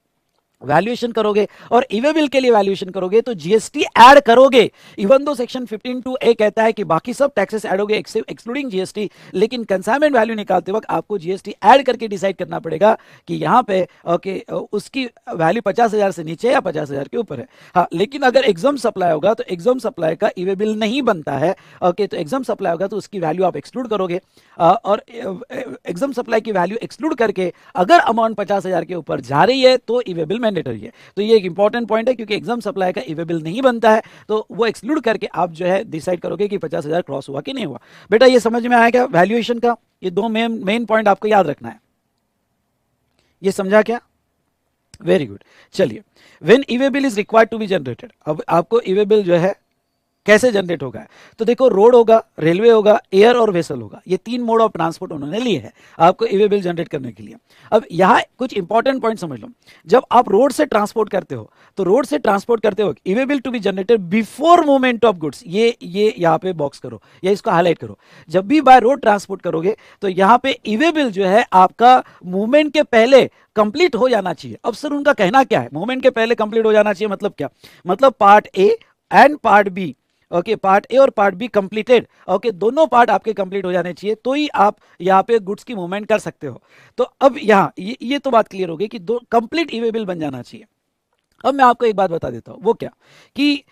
A: वैल्यूएशन करोगे और ईवे बिल के लिए वैल्यूएशन करोगे तो जीएसटी ऐड करोगे, इवन दो सेक्शन 15(2)(a) कहता है कि बाकी सब टैक्सेस ऐड होंगे एक्सक्लूडिंग जीएसटी, लेकिन कंसाइनमेंट वैल्यू निकालते वक्त आपको जीएसटी ऐड करके डिसाइड करना पड़ेगा कि यहाँ पे ओके उसकी वैल्यू 50,000 से नीचे या 50,000 के ऊपर है। हाँ, लेकिन अगर एग्जाम सप्लाई होगा तो एग्जाम सप्लाई का ईवे बिल नहीं बनता है, ओके, तो एग्जाम सप्लाई होगा तो उसकी वैल्यू आप एक्सक्लूड करोगे, और एग्जाम सप्लाई की वैल्यू एक्सक्लूड करके अगर अमाउंट 50,000 के ऊपर जा रही है तो ईवे बिल मैंडेटरी है। तो ये एक इंपॉर्टेंट पॉइंट है, क्योंकि एग्जाम सप्लाई का ईवे बिल नहीं बनता है, तो वो एक्सक्लूड करके आप जो है डिसाइड करोगे कि 50,000 क्रॉस हुआ कि नहीं हुआ। बेटा ये समझ में आएगा वैल्यूएशन का? ये दो मेन पॉइंट आपको याद रखना है। ये समझा क्या? Very good. चलिए, when e way bill is required to be generated, अब आपको ईवे बिल जो है कैसे जनरेट होगा? तो देखो, रोड होगा, रेलवे होगा, एयर और वेसल होगा, ये तीन मोड ऑफ ट्रांसपोर्ट उन्होंने लिए हैं आपको ईवे बिल जनरेट करने के लिए। अब यहाँ कुछ इंपॉर्टेंट पॉइंट समझ लो, जब आप रोड से ट्रांसपोर्ट करते हो तो रोड से ट्रांसपोर्ट करते हो e way bill to be generated before movement of goods, ये यहाँ पे बॉक्स करो या इसको हाईलाइट करो। जब भी बाय रोड ट्रांसपोर्ट करोगे तो यहाँ पे ईवे बिल जो है आपका मूवमेंट के पहले कंप्लीट हो जाना चाहिए। अब सर उनका कहना क्या है, मूवमेंट के पहले कंप्लीट हो जाना चाहिए मतलब क्या? मतलब part A and part B, okay, part A और पार्ट बी कंप्लीटेड, ओके, दोनों पार्ट आपके कंप्लीट हो जाने चाहिए, तो ही आप यहाँ पे गुड्स की मूवमेंट कर सकते हो। तो अब यहाँ ये तो बात क्लियर हो गई कि दो कंप्लीट ईवे बिल बन जाना चाहिए। अब मैं आपको एक बात बता देता हूं, वो क्या कि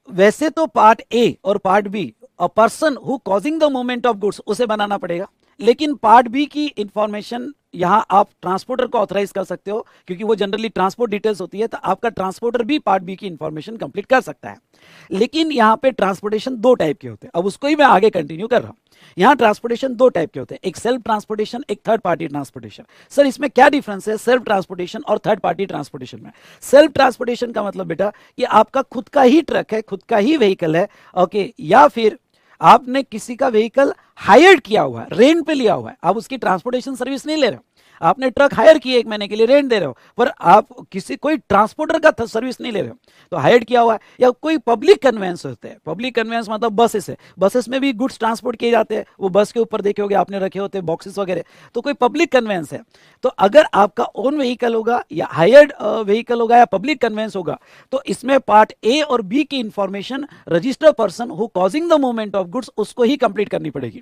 A: वैसे तो पार्ट ए और part B, a person who causing the movement of goods, उसे बनाना पड़ेगा, लेकिन पार्ट बी की इंफॉर्मेशन यहाँ आप ट्रांसपोर्टर को ऑथराइज कर सकते हो, क्योंकि वो जनरली ट्रांसपोर्ट डिटेल्स होती है, तो आपका ट्रांसपोर्टर भी पार्ट बी की इंफॉर्मेशन कंप्लीट कर सकता है। लेकिन यहाँ पे ट्रांसपोर्टेशन दो टाइप के होते हैं, अब उसको ही मैं आगे कंटिन्यू कर रहा हूँ। यहाँ ट्रांसपोर्टेशन दो टाइप के होते हैं, एक सेल्फ ट्रांसपोर्टेशन, एक थर्ड पार्टी ट्रांसपोर्टेशन। सर इसमें क्या डिफरेंस है सेल्फ ट्रांसपोर्टेशन और थर्ड पार्टी ट्रांसपोर्टेशन में? सेल्फ ट्रांसपोर्टेशन का मतलब बेटा कि आपका खुद का ही ट्रक है, खुद का ही व्हीकल है, ओके, या फिर आपने किसी का व्हीकल हायर किया हुआ है, रेंट पे लिया हुआ है, आप उसकी ट्रांसपोर्टेशन सर्विस नहीं ले रहे हो, आपने ट्रक हायर किया 1 महीने के लिए, रेंट दे रहे हो, पर आप किसी कोई ट्रांसपोर्टर का सर्विस नहीं ले रहे हो, तो हायर किया हुआ है। या कोई पब्लिक कन्वेंस होते हैं, पब्लिक कन्वेंस मतलब बसेस है, बसेस में भी गुड्स ट्रांसपोर्ट किए जाते हैं, वो बस के ऊपर देखे होगे आपने रखे होते हैं बॉक्सेस वगैरह, तो कोई पब्लिक कन्वेंस है। तो अगर आपका ओन व्हीकल होगा या हायर्ड व्हीकल होगा या पब्लिक कन्वेंस होगा, तो इसमें पार्ट ए और बी की information registered person who causing the movement of goods उसको ही कंप्लीट करनी पड़ेगी।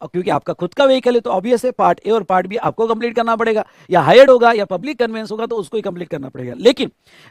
A: और क्योंकि आपका खुद का व्हीकल है तो ऑब्वियस है पार्ट ए और पार्ट बी आपको कंप्लीट करना पड़ेगा, या हायर्ड होगा या पब्लिक कन्वेंस होगा तो उसको ही कंप्लीट करना पड़ेगा।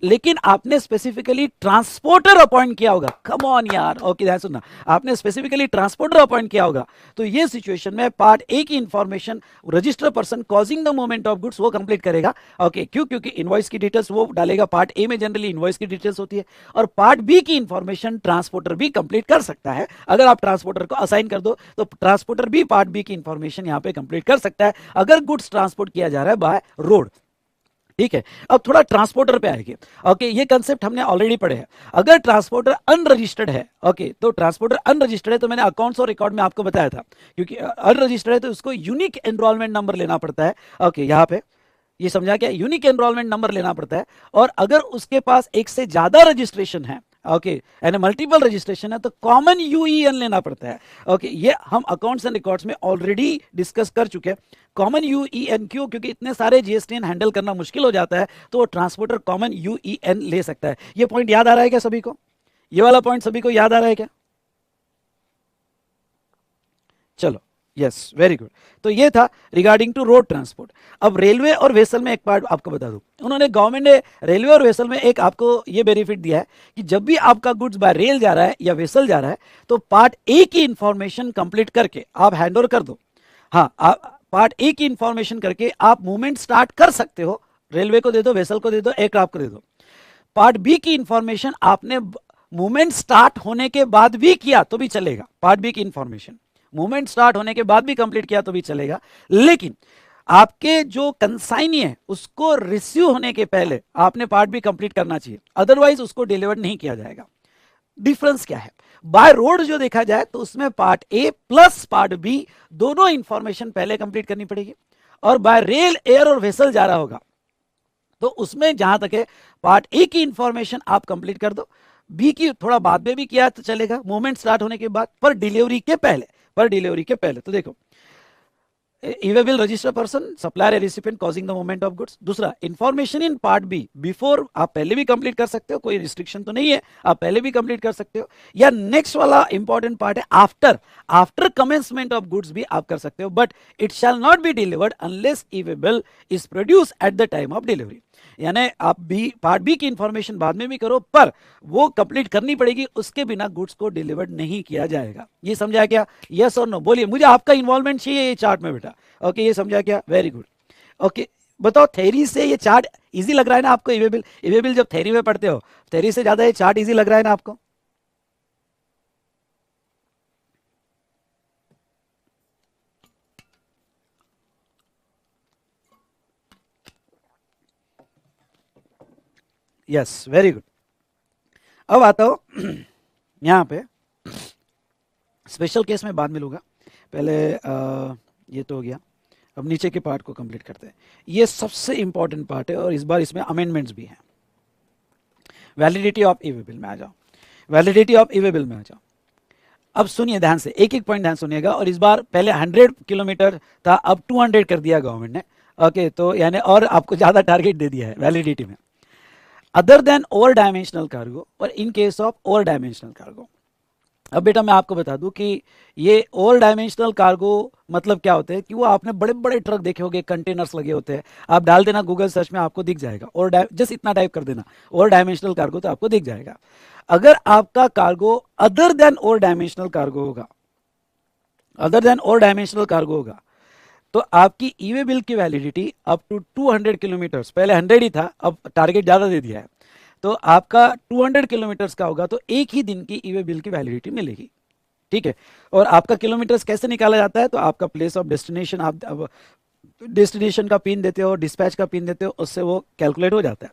A: लेकिन आपने स्पेसिफिकली ट्रांसपोर्टर अपॉइंट किया होगा, कम ऑन यार, ओके ध्यान सुनना, आपने स्पेसिफिकली ट्रांसपोर्टर अपॉइंट किया होगा, तो ये सिचुएशन में पार्ट ए की information registered person causing the movement of goods वो कंप्लीट करेगा, ओके, क्यों? क्योंकि इनवॉइस की डिटेल्स वो डालेगा, पार्ट ए में जनरली इनवॉइस की डिटेल्स होती है, और पार्ट बी की इंफॉर्मेशन ट्रांसपोर्टर भी कंप्लीट कर सकता है। अगर आप ट्रांसपोर्टर को असाइन कर दो तो ट्रांसपोर्टर भी पार्ट बी की इंफॉर्मेशन यहां पे कंप्लीट कर सकता है, अगर गुड्स ट्रांसपोर्ट किया जा रहा है बाय रोड। ठीक है, अब थोड़ा ट्रांसपोर्टर पे आएंगे। ओके, ये कंसेप्ट हमने ऑलरेडी पढ़े हैं। अगर ट्रांसपोर्टर अनरजिस्टर्ड है, ओके, तो ट्रांसपोर्टर अनरजिस्टर्ड है, तो मैंने अकाउंट्स और रिकॉर्ड में आपको बताया था, क्योंकि अनरजिस्टर्ड है तो उसको यूनिक एनरोलमेंट नंबर लेना पड़ता है। ओके, यहाँ पे ये समझा क्या, यूनिक एनरोलमेंट नंबर लेना पड़ता है, और अगर उसके पास एक से ज्यादा रजिस्ट्रेशन है, ओके, यानी मल्टीपल रजिस्ट्रेशन है, तो कॉमन यूईएन लेना पड़ता है। ओके, ये हम अकाउंट्स एंड रिकॉर्ड्स में ऑलरेडी डिस्कस कर चुके हैं। कॉमन यूईएन क्यों? क्योंकि इतने सारे जीएसटीएन हैंडल करना मुश्किल हो जाता है, तो वो ट्रांसपोर्टर कॉमन यूईएन ले सकता है। ये पॉइंट याद आ रहा है क्या सभी को? ये वाला पॉइंट सभी को याद आ रहा है क्या? चलो, यस, वेरी गुड। तो ये था रिगार्डिंग टू रोड ट्रांसपोर्ट। अब रेलवे और वेसल में एक पार्ट आपको बता दूं, उन्होंने गवर्नमेंट ने रेलवे और वेसल में एक आपको ये बेनिफिट दिया है कि जब भी आपका गुड्स बाय रेल जा रहा है या वेसल जा रहा है, तो पार्ट ए की इंफॉर्मेशन कंप्लीट करके आप हैंड ओवर कर दो। हाँ, पार्ट ए की इंफॉर्मेशन करके आप मूवमेंट स्टार्ट कर सकते हो, रेलवे को दे दो, वेसल को दे दो, एयरक्राफ्ट को दे दो। पार्ट बी की इंफॉर्मेशन आपने मूवमेंट स्टार्ट होने के बाद भी किया तो भी चलेगा, पार्ट बी की इंफॉर्मेशन मूवमेंट स्टार्ट होने के बाद भी कंप्लीट किया तो भी चलेगा, लेकिन आपके जो कंसाइनी है उसको रिसीव होने के पहले आपने पार्ट बी कंप्लीट करना चाहिए, अदरवाइज उसको डिलीवर नहीं किया जाएगा। डिफरेंस क्या है? बाय रोड जो देखा जाए तो उसमें part A plus part B दोनों इंफॉर्मेशन पहले कंप्लीट करनी पड़ेगी, और बाय रेल, एयर और वेसल जा रहा होगा तो उसमें जहां तक है पार्ट ए की इंफॉर्मेशन आप कंप्लीट कर दो, बी की थोड़ा बाद में भी किया तो चलेगा, मूवमेंट स्टार्ट होने के बाद, पर डिलीवरी के पहले, पर डिलीवरी के पहले। तो देखो, e way bill register person, supplier या recipient causing the movement of goods. दूसरा, information in part B before, आप पहले भी कंप्लीट कर सकते हो, कोई रिस्ट्रिक्शन तो नहीं है, आप पहले भी कंप्लीट कर सकते हो, या नेक्स्ट वाला इंपॉर्टेंट पार्ट है after, after commencement of goods भी आप कर सकते हो, but it shall not be delivered unless e-way bill is produce at the time of delivery. यानी आप बी, पार्ट बी की इंफॉर्मेशन बाद में भी करो, पर वो कंप्लीट करनी पड़ेगी, उसके बिना गुड्स को डिलीवर्ड नहीं किया जाएगा। ये समझा क्या? यस और नो बोलिए, मुझे आपका इन्वॉल्वमेंट चाहिए ये चार्ट में बेटा। ओके, ये समझा क्या? Very good. ओके, बताओ, थेरी से ये चार्ट इजी लग रहा है ना आपको? ईवे बिल जब थेरी में पढ़ते हो, थेरी से ज्यादा ये चार्ट इजी लग रहा है ना आपको? Yes, very good. अब आता हो यहां पे स्पेशल केस में बाद में लूंगा, पहले ये तो हो गया। अब नीचे के पार्ट को कंप्लीट करते हैं, ये सबसे इंपॉर्टेंट पार्ट है और इस बार इसमें अमेंडमेंट्स भी हैं। वैलिडिटी ऑफ ईवे बिल में आ जाओ, वैलिडिटी ऑफ ईवे बिल में आ जाओ। अब सुनिए ध्यान से, एक एक पॉइंट ध्यान सुनिएगा, और इस बार पहले 100 किलोमीटर था, अब 200 कर दिया गवर्नमेंट ने। ओके, तो यानी और आपको ज्यादा टारगेट दे दिया है वैलिडिटी में। Other than over dimensional cargo और in case of over dimensional cargo. अब बेटा मैं आपको बता दूं कि ये ओवर डायमेंशनल कार्गो मतलब क्या होते हैं कि वो आपने बड़े बड़े ट्रक देखे होंगे, कंटेनर्स लगे होते हैं, आप डाल देना गूगल सर्च में आपको दिख जाएगा, और जस्ट इतना टाइप कर देना ओवर डायमेंशनल कार्गो तो आपको दिख जाएगा। अगर आपका cargo other than over dimensional cargo होगा, other than over dimensional cargo होगा, तो आपकी ईवे बिल की वैलिडिटी अप टू 200 किलोमीटर्स, पहले 100 ही था, अब टारगेट ज़्यादा दे दिया है, तो आपका 200 किलोमीटर्स का होगा तो एक ही दिन की ईवे बिल की वैलिडिटी मिलेगी। ठीक है। और आपका किलोमीटर्स कैसे निकाला जाता है, तो आपका प्लेस ऑफ डेस्टिनेशन, आप डेस्टिनेशन का पिन देते हो, डिस्पैच का पिन देते हो, उससे वो कैलकुलेट हो जाता है।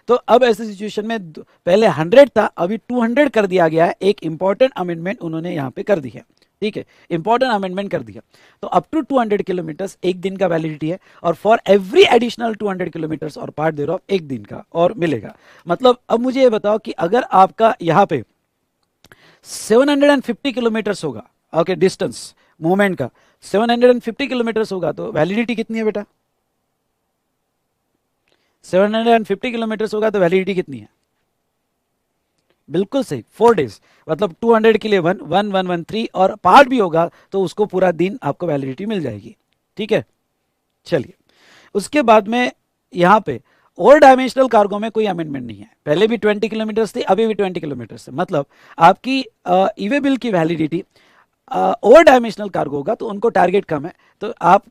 A: तो अब ऐसी सिचुएशन में पहले 100 था, अभी 200 कर दिया गया है। एक इंपॉर्टेंट अमेंडमेंट उन्होंने यहाँ पे कर दी है। ठीक है, इंपॉर्टेंट अमेंडमेंट कर दिया। तो अप टू 200 किलोमीटर्स एक दिन का वैलिडिटी है, और फॉर एवरी एडिशनल 200 किलोमीटर्स और पार्ट देर ऑफ एक दिन का और मिलेगा। मतलब अब मुझे ये बताओ कि अगर आपका यहाँ पे 750 किलोमीटर्स होगा, ओके, डिस्टेंस मूवमेंट का 750 किलोमीटर्स होगा, तो वैलिडिटी कितनी है बेटा? 750 किलोमीटर्स होगा तो वैलिडिटी कितनी है? बिल्कुल सही, 4 डेज। मतलब 200 के लिए 1 और पार्ट भी होगा तो उसको पूरा दिन आपको वैलिडिटी मिल जाएगी। ठीक है, चलिए उसके बाद में यहाँ पे और डायमेंशनल कार्गो में कोई अमेंडमेंट नहीं है। पहले भी 20 किलोमीटर्स थी, अभी भी 20 किलोमीटर्स है। मतलब आपकी ईवे बिल की वैलिडिटी ओवर डायमेंशनल कार्गो होगा तो उनको टारगेट कम है, तो आप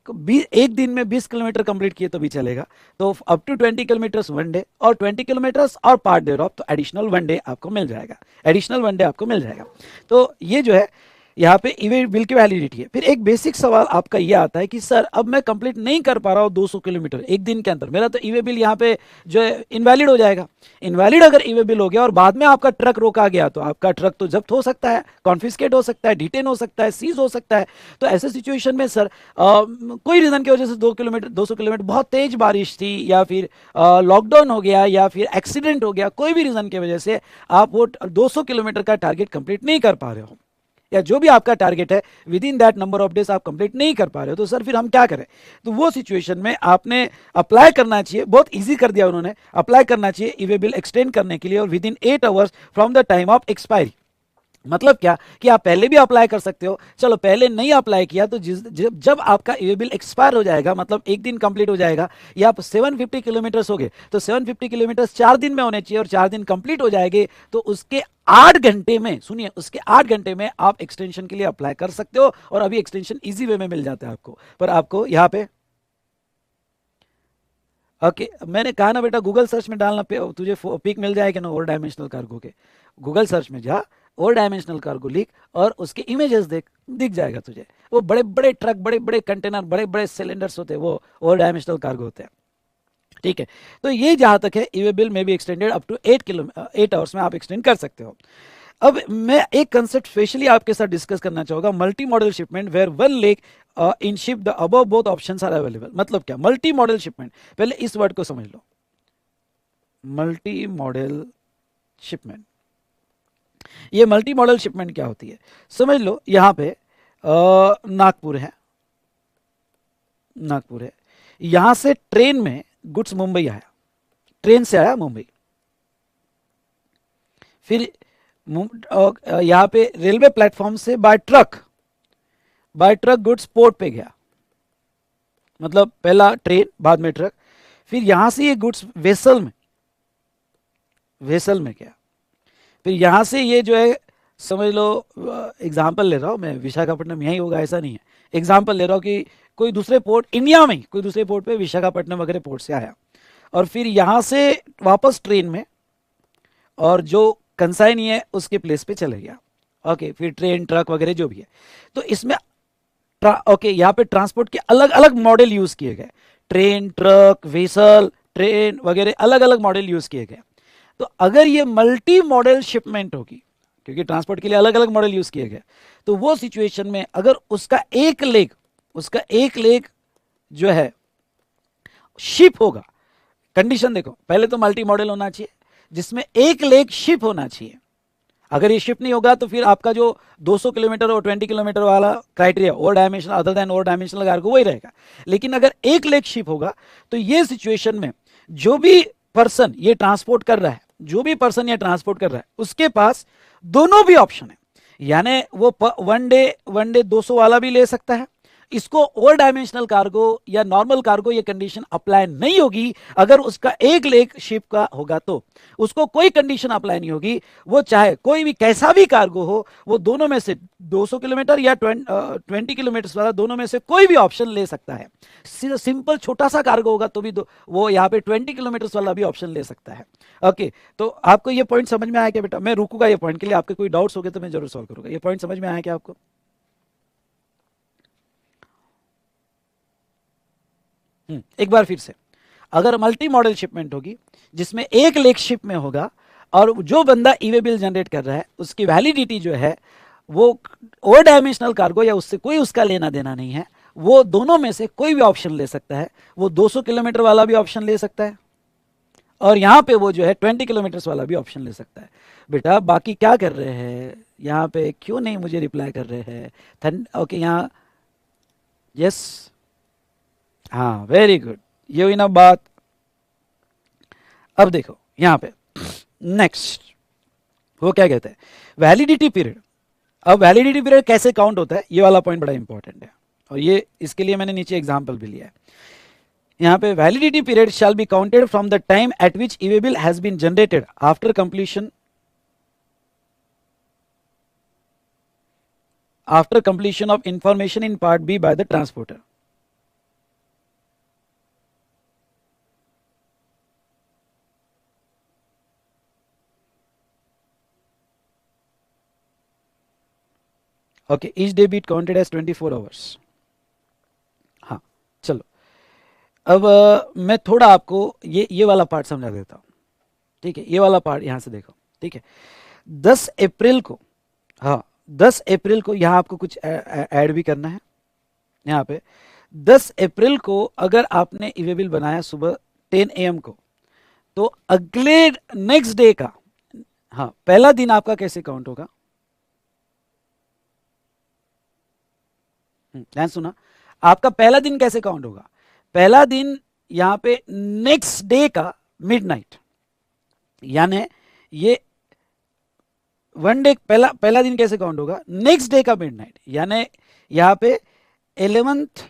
A: एक दिन में 20 किलोमीटर कंप्लीट किए तो भी चलेगा। तो अप टू 20 किलोमीटर्स 1 डे, और 20 किलोमीटर्स और पार्ट डे ऑफ, तो एडिशनल 1 डे आपको मिल जाएगा, एडिशनल 1 डे आपको मिल जाएगा। तो ये जो है यहाँ पे ईवे बिल की वैलिडिटी है। फिर एक बेसिक सवाल आपका ये आता है कि सर अब मैं कंप्लीट नहीं कर पा रहा हूँ 200 किलोमीटर एक दिन के अंदर, मेरा तो ईवे बिल यहाँ पे जो है इनवैलिड हो जाएगा। इनवैलिड अगर ईवे बिल हो गया और बाद में आपका ट्रक रोका गया तो आपका ट्रक तो जब्त हो सकता है, कॉन्फिस्केट हो सकता है, डिटेन हो सकता है, सीज हो सकता है। तो ऐसे सिचुएशन में सर कोई रीजन की वजह से 200 किलोमीटर बहुत तेज बारिश थी, या फिर लॉकडाउन हो गया, या फिर एक्सीडेंट हो गया, कोई भी रीजन की वजह से आप वो 200 किलोमीटर का टारगेट कंप्लीट नहीं कर पा रहे हो, या जो भी आपका टारगेट है with in that number of days आप कंप्लीट नहीं कर पा रहे हो, तो सर फिर हम क्या करें? तो वो सिचुएशन में आपने अप्लाई करना चाहिए, बहुत इजी कर दिया उन्होंने, अप्लाई करना चाहिए ईवे बिल एक्सटेंड करने के लिए, और with in 8 hours from the time of expiry. मतलब क्या कि आप पहले भी अप्लाई कर सकते हो, चलो पहले नहीं अप्लाई किया तो जब आपका ईवे बिल एक्सपायर हो जाएगा, मतलब एक दिन कंप्लीट हो जाएगा, या आप 750 किलोमीटर्स हो गए तो 750 किलोमीटर्स 4 दिन में होने चाहिए, और 4 दिन कंप्लीट हो जाएंगे तो उसके 8 घंटे में, सुनिए, उसके 8 घंटे में आप एक्सटेंशन के लिए अप्लाई कर सकते हो। और अभी एक्सटेंशन इजी वे में मिल जाता है आपको, पर आपको यहाँ पे ओके मैंने कहा ना बेटा, गूगल सर्च में डालना पे तुझे पिक मिल जाएगा ना ओवर डायमेंशनल कार्गो के। गूगल सर्च में जा, ओवर डायमेंशनल कार्गो लिख और उसके इमेजेस देख, दिख जाएगा तुझे। वो बड़े बड़े ट्रक, बड़े बड़े कंटेनर, बड़े बड़े सिलेंडर्स होते हैं, वो ओवर डायमेंशनल कार्गो होते हैं। ठीक है, तो ये जहां तक है ईवे बिल में भी एक्सटेंडेड अप टू 8 आवर्स में आप एक्सटेंड कर सकते हो। अब मैं एक कंसेप्ट स्पेशली आपके साथ डिस्कस करना चाहूंगा, multi modal shipment where one leg in ship the above both options are available. मतलब क्या मल्टी मॉडल शिपमेंट? पहले इस वर्ड को समझ लो, मल्टी मॉडल शिपमेंट। ये मल्टी मॉडल शिपमेंट क्या होती है? समझ लो यहां पे नागपुर है, नागपुर है, यहां से ट्रेन में गुड्स मुंबई आया, ट्रेन से आया मुंबई, फिर यहां पे रेलवे प्लेटफॉर्म से बाय ट्रक गुड्स पोर्ट पे गया। मतलब पहला ट्रेन, बाद में ट्रक, फिर यहां से ये गुड्स वेसल में गया, फिर यहां से ये जो है, समझ लो एग्जाम्पल ले रहा हूं मैं, विशाखापट्टनम यही होगा ऐसा नहीं है, एग्जाम्पल ले रहा हूं कि कोई दूसरे पोर्ट, इंडिया में कोई दूसरे पोर्ट पे, विशाखापट्टनम वगैरह पोर्ट से आया, और फिर यहां से वापस ट्रेन में, और जो कंसाइनी है उसके प्लेस पे चले गया। ओके, फिर ट्रेन, ट्रक वगैरह जो भी है, तो इसमें ओके यहाँ पे ट्रांसपोर्ट के अलग अलग मॉडल यूज किए गए, ट्रेन, ट्रक, वेसल, ट्रेन वगैरह अलग अलग मॉडल यूज किए गए। तो अगर ये मल्टी मॉडल शिपमेंट होगी, क्योंकि ट्रांसपोर्ट के लिए अलग अलग मॉडल यूज किए गए, तो वो सिचुएशन में अगर उसका एक लेग जो है शिप होगा, कंडीशन देखो, पहले तो मल्टी मॉडल होना चाहिए जिसमें एक लेग शिप होना चाहिए। अगर ये शिप नहीं होगा तो फिर आपका जो 200 किलोमीटर और 20 किलोमीटर वाला criteria, over dimensional, other than over dimensional cargo, वही रहेगा। लेकिन अगर एक लेग शिप होगा तो ये सिचुएशन में जो भी पर्सन ये ट्रांसपोर्ट कर रहा है, उसके पास दोनों भी ऑप्शन है। यानी वो वन डे 200 वाला भी ले सकता है, इसको ओवर डायमेंशनल कार्गो या नॉर्मल कार्गो ये कंडीशन अप्लाई नहीं होगी अगर उसका एक लेग शिप का होगा तो उसको कोई कंडीशन अप्लाई नहीं होगी। वो चाहे कोई भी कैसा भी कार्गो हो, वो दोनों में से 200 किलोमीटर या 20 किलोमीटर वाला दोनों में से कोई भी ऑप्शन ले सकता है। सिंपल छोटा सा कार्गो होगा तो भी वो यहाँ पे 20 किलोमीटर वाला भी ऑप्शन ले सकता है। ओके, तो आपको ये पॉइंट समझ में आया क्या बेटा? मैं रुकूंगा ये पॉइंट के लिए, आपके कोई डाउट्स हो गए तो मैं जरूर सॉल्व करूंगा। ये पॉइंट समझ में आया क्या आपको? एक बार फिर से, अगर मल्टी मॉडल शिपमेंट होगी जिसमें एक लेग शिप में होगा और जो बंदा ईवे बिल जनरेट कर रहा है उसकी वैलिडिटी जो है वो ओवर डायमेंशनल कार्गो या उससे कोई उसका लेना देना नहीं है, वो दोनों में से कोई भी ऑप्शन ले सकता है। वो 200 किलोमीटर वाला भी ऑप्शन ले सकता है और यहाँ पे वो जो है 20 किलोमीटर वाला भी ऑप्शन ले सकता है। बेटा बाकी क्या कर रहे हैं यहाँ पे, क्यों नहीं मुझे रिप्लाई कर रहे हैं? ओके यहाँ, यस, हाँ वेरी गुड, ये हुई ना बात। अब देखो यहां पे नेक्स्ट वो क्या कहते हैं, वैलिडिटी पीरियड। अब वैलिडिटी पीरियड कैसे काउंट होता है, ये वाला पॉइंट बड़ा इंपॉर्टेंट है और ये इसके लिए मैंने नीचे एग्जांपल भी लिया है। यहां पे validity period shall be counted from the time at which e-way bill has been generated after completion of information in part B by the transporter. Okay, each day be counted as 24 hours. हाँ चलो, अब मैं थोड़ा आपको ये वाला part समझा देता हूं। ठीक है, ये वाला पार्ट यहां से देखो। ठीक है, 10 अप्रैल को, हाँ 10 अप्रैल को यहां आपको कुछ ऐड भी करना है। यहां पे 10 अप्रैल को अगर आपने ईवे बिल बनाया सुबह 10 AM को, तो अगले नेक्स्ट डे का, हाँ पहला दिन आपका कैसे काउंट होगा? ध्यान सुना, आपका पहला दिन कैसे काउंट होगा? पहला दिन यहां पे नेक्स्ट डे का मिडनाइट, यानी ये वन डे, पहला दिन कैसे काउंट होगा? नेक्स्ट डे का मिडनाइट, यानी यहां पे 11th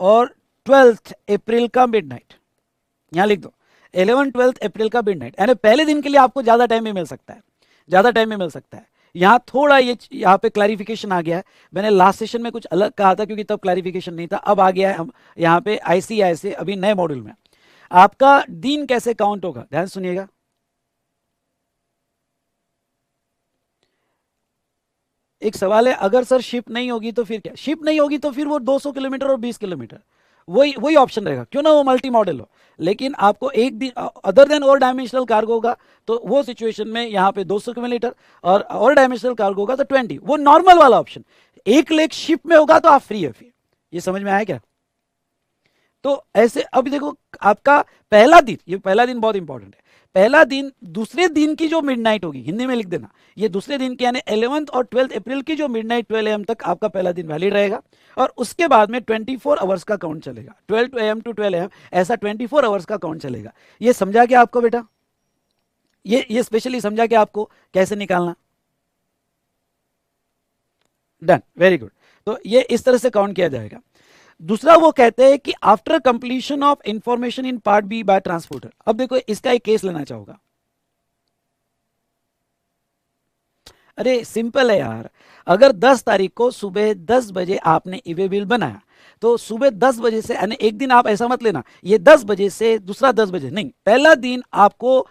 A: और 12th अप्रैल का मिडनाइट। यहां लिख दो 11-12 अप्रैल का मिडनाइट, यानी पहले दिन के लिए आपको ज्यादा टाइम भी मिल सकता है, ज्यादा टाइम भी मिल सकता है। यहां थोड़ा ये यहां पे क्लैरिफिकेशन आ गया है। मैंने लास्ट सेशन में कुछ अलग कहा था क्योंकि तब क्लैरिफिकेशन नहीं था, अब आ गया है हम यहां पे ICAI से अभी नए मॉड्यूल में। आपका दिन कैसे काउंट होगा, ध्यान सुनिएगा। एक सवाल है, अगर सर शिप नहीं होगी तो फिर क्या? शिप नहीं होगी तो फिर वो 200 किलोमीटर और 20 किलोमीटर वही वही ऑप्शन रहेगा, क्यों ना वो मल्टी मॉडल हो। लेकिन आपको एक दिन अदर देन और डायमेंशनल कार्गो होगा तो वो सिचुएशन में यहाँ पे 200 किलोमीटर और डायमेंशनल कार्गो होगा तो 20, वो नॉर्मल वाला ऑप्शन। एक लेग शिप में होगा तो आप फ्री है फिर। ये समझ में आया क्या? तो ऐसे अब देखो, आपका पहला दिन, ये पहला दिन बहुत इंपॉर्टेंट है। पहला दिन, दूसरे दिन की जो मिडनाइट होगी, हिंदी में लिख देना, ये दूसरे दिन की यानी 11th और 12th अप्रैल की जो मिडनाइट 12 AM तक आपका पहला दिन वैलिड रहेगा और उसके बाद में 24 आवर्स का काउंट चलेगा। 12 AM टू 12 AM ऐसा 24 आवर्स का काउंट चलेगा। ये समझा क्या आपको बेटा? ये स्पेशली समझा क्या आपको कैसे निकालना? Done, very good. तो ये इस तरह से काउंट किया जाएगा। दूसरा वो कहते हैं कि after completion of information in part B by transporter. अब देखो इसका एक केस लेना चाहूंगा। अरे सिंपल है यार, अगर 10 तारीख को सुबह 10 बजे आपने ईवे बिल बनाया तो सुबह 10 बजे से, यानी एक दिन आप ऐसा मत लेना ये 10 बजे से दूसरा 10 बजे नहीं, पहला दिन आपको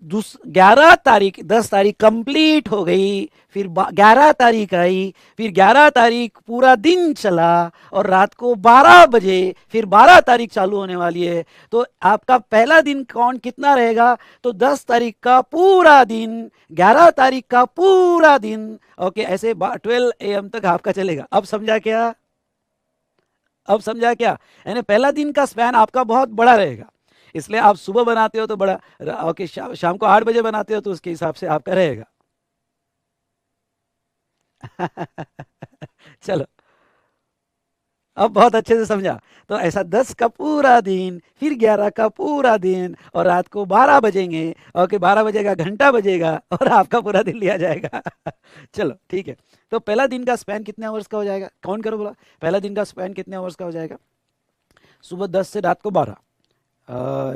A: 11 तारीख, 10 तारीख कंप्लीट हो गई, फिर 11 तारीख आई, फिर 11 तारीख पूरा दिन चला और रात को 12 बजे फिर 12 तारीख चालू होने वाली है। तो आपका पहला दिन काउंट कितना रहेगा? तो 10 तारीख का पूरा दिन, 11 तारीख का पूरा दिन, ओके ऐसे 12 AM तक आपका चलेगा। अब समझा क्या? अब समझा क्या? यानी पहला दिन का स्पैन आपका बहुत बड़ा रहेगा, इसलिए आप सुबह बनाते हो तो बड़ा, ओके शाम को 8 बजे बनाते हो तो उसके हिसाब से आपका रहेगा। चलो अब बहुत अच्छे से समझा। तो ऐसा 10 का पूरा दिन, फिर 11 का पूरा दिन, और रात को 12 बजेंगे। ओके, 12 बजेगा, घंटा बजेगा, और आपका पूरा दिन लिया जाएगा। चलो ठीक है। तो पहला दिन का स्पैन कितने आवर्स का हो जाएगा, काउंट करो बोला। पहला दिन का स्पैन कितने आवर्स का हो जाएगा? सुबह 10 से रात को 12,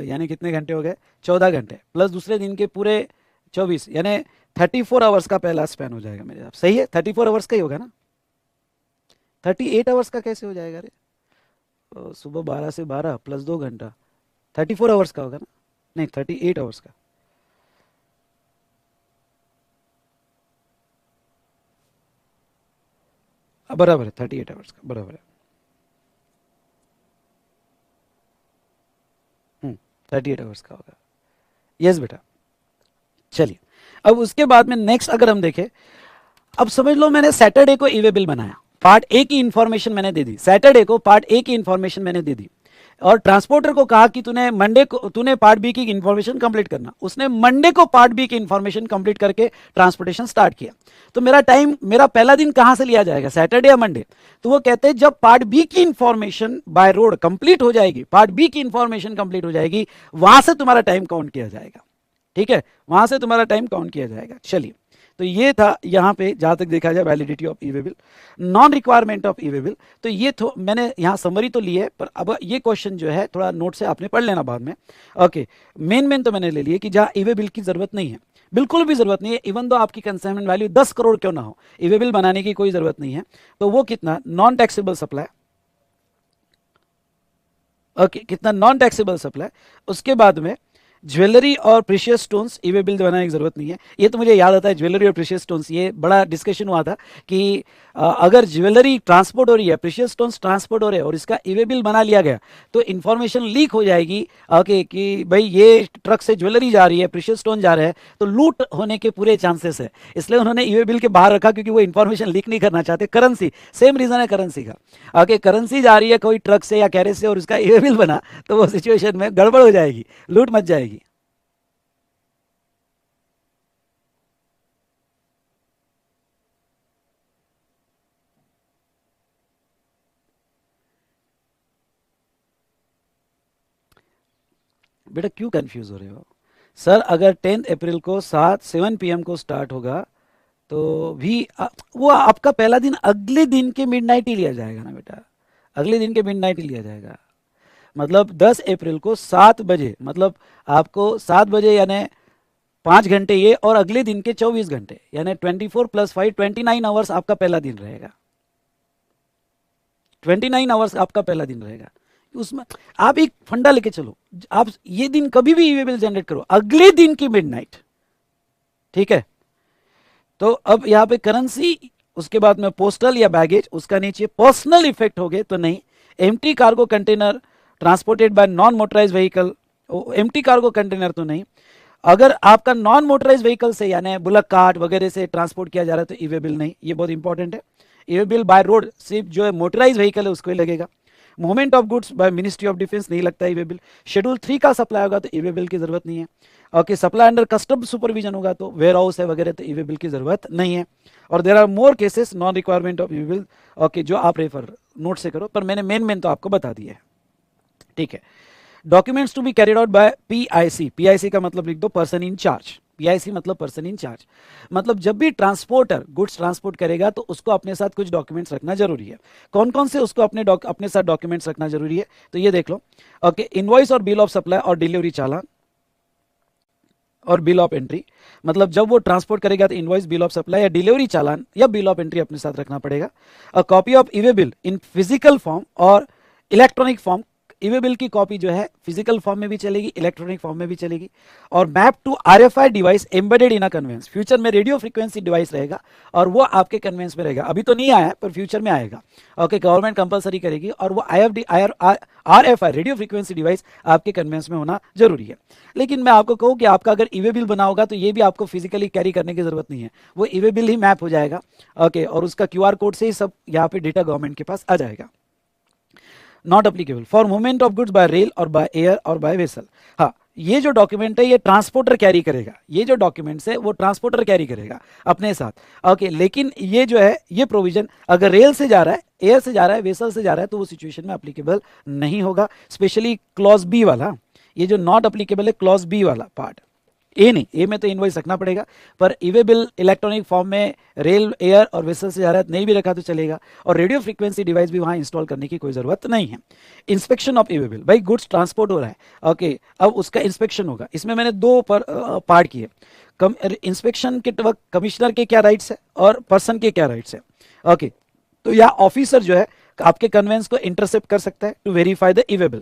A: यानी कितने घंटे हो गए? 14 घंटे, प्लस दूसरे दिन के पूरे 24, यानी 34 आवर्स का पहला स्पैन हो जाएगा मेरे साथ। सही है, 34 आवर्स का ही होगा ना? 38 आवर्स का कैसे हो जाएगा? अरे सुबह 12 से 12 प्लस 2 घंटा, 34 आवर्स का होगा ना? नहीं, 38 आवर्स का। बराबर है, 38 आवर्स का बराबर है। 38 आवर्स का होगा। यस बेटा। चलिए, अब उसके बाद में नेक्स्ट अगर हम देखें, अब समझ लो मैंने सैटरडे को ईवे बिल बनाया, पार्ट ए की इंफॉर्मेशन मैंने दे दी, सैटरडे को पार्ट ए की इंफॉर्मेशन मैंने दे दी, और ट्रांसपोर्टर को कहा कि तूने पार्ट बी की इंफॉर्मेशन कंप्लीट करना। उसने मंडे को पार्ट बी की इंफॉर्मेशन कंप्लीट करके ट्रांसपोर्टेशन स्टार्ट किया। तो मेरा पहला दिन कहां से लिया जाएगा, सैटरडे या मंडे? तो वो कहते हैं जब पार्ट बी की इंफॉर्मेशन बाय रोड कंप्लीट हो जाएगी, पार्ट बी की इंफॉर्मेशन कंप्लीट हो जाएगी, वहां से तुम्हारा टाइम काउंट किया जाएगा। ठीक है, वहां से तुम्हारा टाइम काउंट किया जाएगा। चलिए, तो ये था यहां पे जहां तक देखा जाए validity of e-way bill, non requirement of e-way bill. तो ये मैंने यहां समरी तो ली है, पर अब ये क्वेश्चन जो है थोड़ा नोट से आपने पढ़ लेना बाद में। ओके, मेन तो मैंने ले लिए कि जहां ईवे बिल की जरूरत नहीं है, बिल्कुल भी जरूरत नहीं है, इवन दो आपकी कंसाइनमेंट वैल्यू 10 करोड़ क्यों ना हो, ईवे बिल बनाने की कोई जरूरत नहीं है। तो वो कितना नॉन टैक्सेबल सप्लाई, ओके, कितना नॉन टैक्सेबल सप्लाई। उसके बाद में ज्वेलरी और प्रीशियस स्टोन्स ईवे बिल बनाने की जरूरत नहीं है। ये तो मुझे याद आता है, ज्वेलरी और प्रीशियस स्टोन्स, ये बड़ा डिस्कशन हुआ था कि अगर ज्वेलरी ट्रांसपोर्ट हो रही है, प्रीशियस स्टोन्स ट्रांसपोर्ट हो रहे हैं, और इसका ईवे बिल बना लिया गया, तो इन्फॉर्मेशन लीक हो जाएगी। ओके, कि भाई ये ट्रक से ज्वेलरी जा रही है, प्रीशियस स्टोन जा रहे हैं, तो लूट होने के पूरे चांसेस है। इसलिए उन्होंने ईवे बिल के बाहर रखा, क्योंकि वो इन्फॉर्मेशन लीक नहीं करना चाहते। करेंसी, सेम रीजन है करेंसी का। ओके, करेंसी जा रही है कोई ट्रक से या कैरेज से, और उसका ईवे बिल बना, तो वो सिचुएशन में गड़बड़ हो जाएगी, लूट मच जाएगी। बेटा क्यों कंफ्यूज हो रहे हो? सर अगर 10 अप्रैल को 7 PM को स्टार्ट होगा, तो भी वो आपका पहला दिन अगले दिन के मिडनाइट ही लिया जाएगा ना बेटा, अगले दिन के मिडनाइट ही लिया जाएगा। मतलब 10 अप्रैल को 7 बजे, मतलब आपको 7 बजे यानी 5 घंटे ये, और अगले दिन के 24 घंटे, यानी 24 + 5 29 आवर्स आपका पहला दिन रहेगा। 29 आवर्स आपका पहला दिन रहेगा। उसमें आप एक फंडा लेके चलो, आप ये दिन कभी भी ईवे बिल जनरेट करो अगले दिन की मिडनाइट। ठीक है, तो अब यहाँ पे करेंसी, उसके बाद में पोस्टल या बैगेज, उसका नीचे पर्सनल इफेक्ट हो गए तो नहीं। Empty cargo container transported by non motorise vehicle, empty cargo container तो नहीं। अगर आपका नॉन मोटराइज व्हीकल से यानी बुलक कार्ट वगैरह से ट्रांसपोर्ट किया जा रहा है तो ईवे बिल नहीं, ये बहुत इंपॉर्टेंट है। ईवे बिल बाय रोड सिर्फ जो है मोटराइज व्हीकल है उसको ही लगेगा। Movement of goods by ministry of defence नहीं लगता ईवे बिल। शेड्यूल 3 का सप्लाई होगा तो ईवे बिल की जरूरत नहीं है। Okay, supply under custom supervision होगा तो वेयर हाउस है वगैरह, तो ईवे बिल की जरूरत नहीं है। और there are more cases non requirement of e-way bill. Okay, जो आप रेफर नोट से करो, पर मैंने मेन तो आपको बता दिया है। ठीक है, documents to be carried out by PIC, PIC का मतलब लिख दो पर्सन इन चार्ज, पीआईसी मतलब पर्सन इन चार्ज। मतलब जब भी ट्रांसपोर्टर गुड्स ट्रांसपोर्ट करेगा तो उसको अपने साथ कुछ डॉक्यूमेंट्स रखना जरूरी है। कौन कौन से उसको अपने साथ डॉक्यूमेंट्स रखना जरूरी है, तो ये देख लो। ओके, इनवॉइस और बिल ऑफ सप्लाई और डिलीवरी चालान और बिल ऑफ एंट्री। मतलब जब वो ट्रांसपोर्ट करेगा तो इनवॉइस, बिल ऑफ सप्लाई या डिलीवरी चालान या बिल ऑफ एंट्री अपने साथ रखना पड़ेगा। A copy of e-way bill in physical form और इलेक्ट्रॉनिक फॉर्म। ईवे बिल की कॉपी जो है फिजिकल फॉर्म में भी चलेगी, इलेक्ट्रॉनिक फॉर्म में भी चलेगी। और map to RFI device embedded in a conveyance, future में रेडियो फ्रीक्वेंसी डिवाइस रहेगा और वो आपके कन्वेंस में रहेगा। अभी तो नहीं आया है पर फ्यूचर में आएगा। ओके, गवर्नमेंट कंपलसरी करेगी और वो आरएफआई रेडियो फ्रीक्वेंसी डिवाइस आपके कन्वेंस में होना जरूरी है। लेकिन मैं आपको कहूँ कि आपका अगर ईवे बिल बना होगा तो ये भी आपको फिजिकली कैरी करने की जरूरत नहीं है, वो ईवे बिल ही मैप हो जाएगा। ओके, और उसका क्यूआर कोड से ही सब यहाँ पे डेटा गवर्नमेंट के पास आ जाएगा। Not applicable for movement of goods by rail और बाय एयर और बाय वेसल। हाँ, ये जो डॉक्यूमेंट है ये ट्रांसपोर्टर कैरी करेगा, ये जो डॉक्यूमेंट्स है वो ट्रांसपोर्टर कैरी करेगा अपने साथ। ओके, लेकिन ये जो है ये प्रोविजन अगर रेल से जा रहा है एयर से जा रहा है, वेसल से जा रहा है, तो वो सिचुएशन में अप्लीकेबल नहीं होगा, स्पेशली क्लॉज बी वाला। ये जो नॉट अप्लीकेबल है क्लॉज बी वाला पार्ट, ए नहीं, ए में तो इनवॉइस रखना पड़ेगा, पर ईवे बिल इलेक्ट्रॉनिक फॉर्म में रेल, एयर और वेसल से जा रहा है, नहीं भी रखा तो चलेगा, और रेडियो फ्रीक्वेंसी डिवाइस भी वहां इंस्टॉल करने की कोई जरूरत नहीं है। इंस्पेक्शन ऑफ ईवे बिल, भाई गुड्स ट्रांसपोर्ट हो रहा है, ओके, अब उसका इंस्पेक्शन होगा। इसमें मैंने दो पार्ट किए। इंस्पेक्शन के वक्त कमिश्नर के क्या राइट्स है और पर्सन के क्या राइट्स है, ओके। तो या ऑफिसर जो है आपके कन्वेंस को इंटरसेप्ट कर सकता है to verify the e-way bill,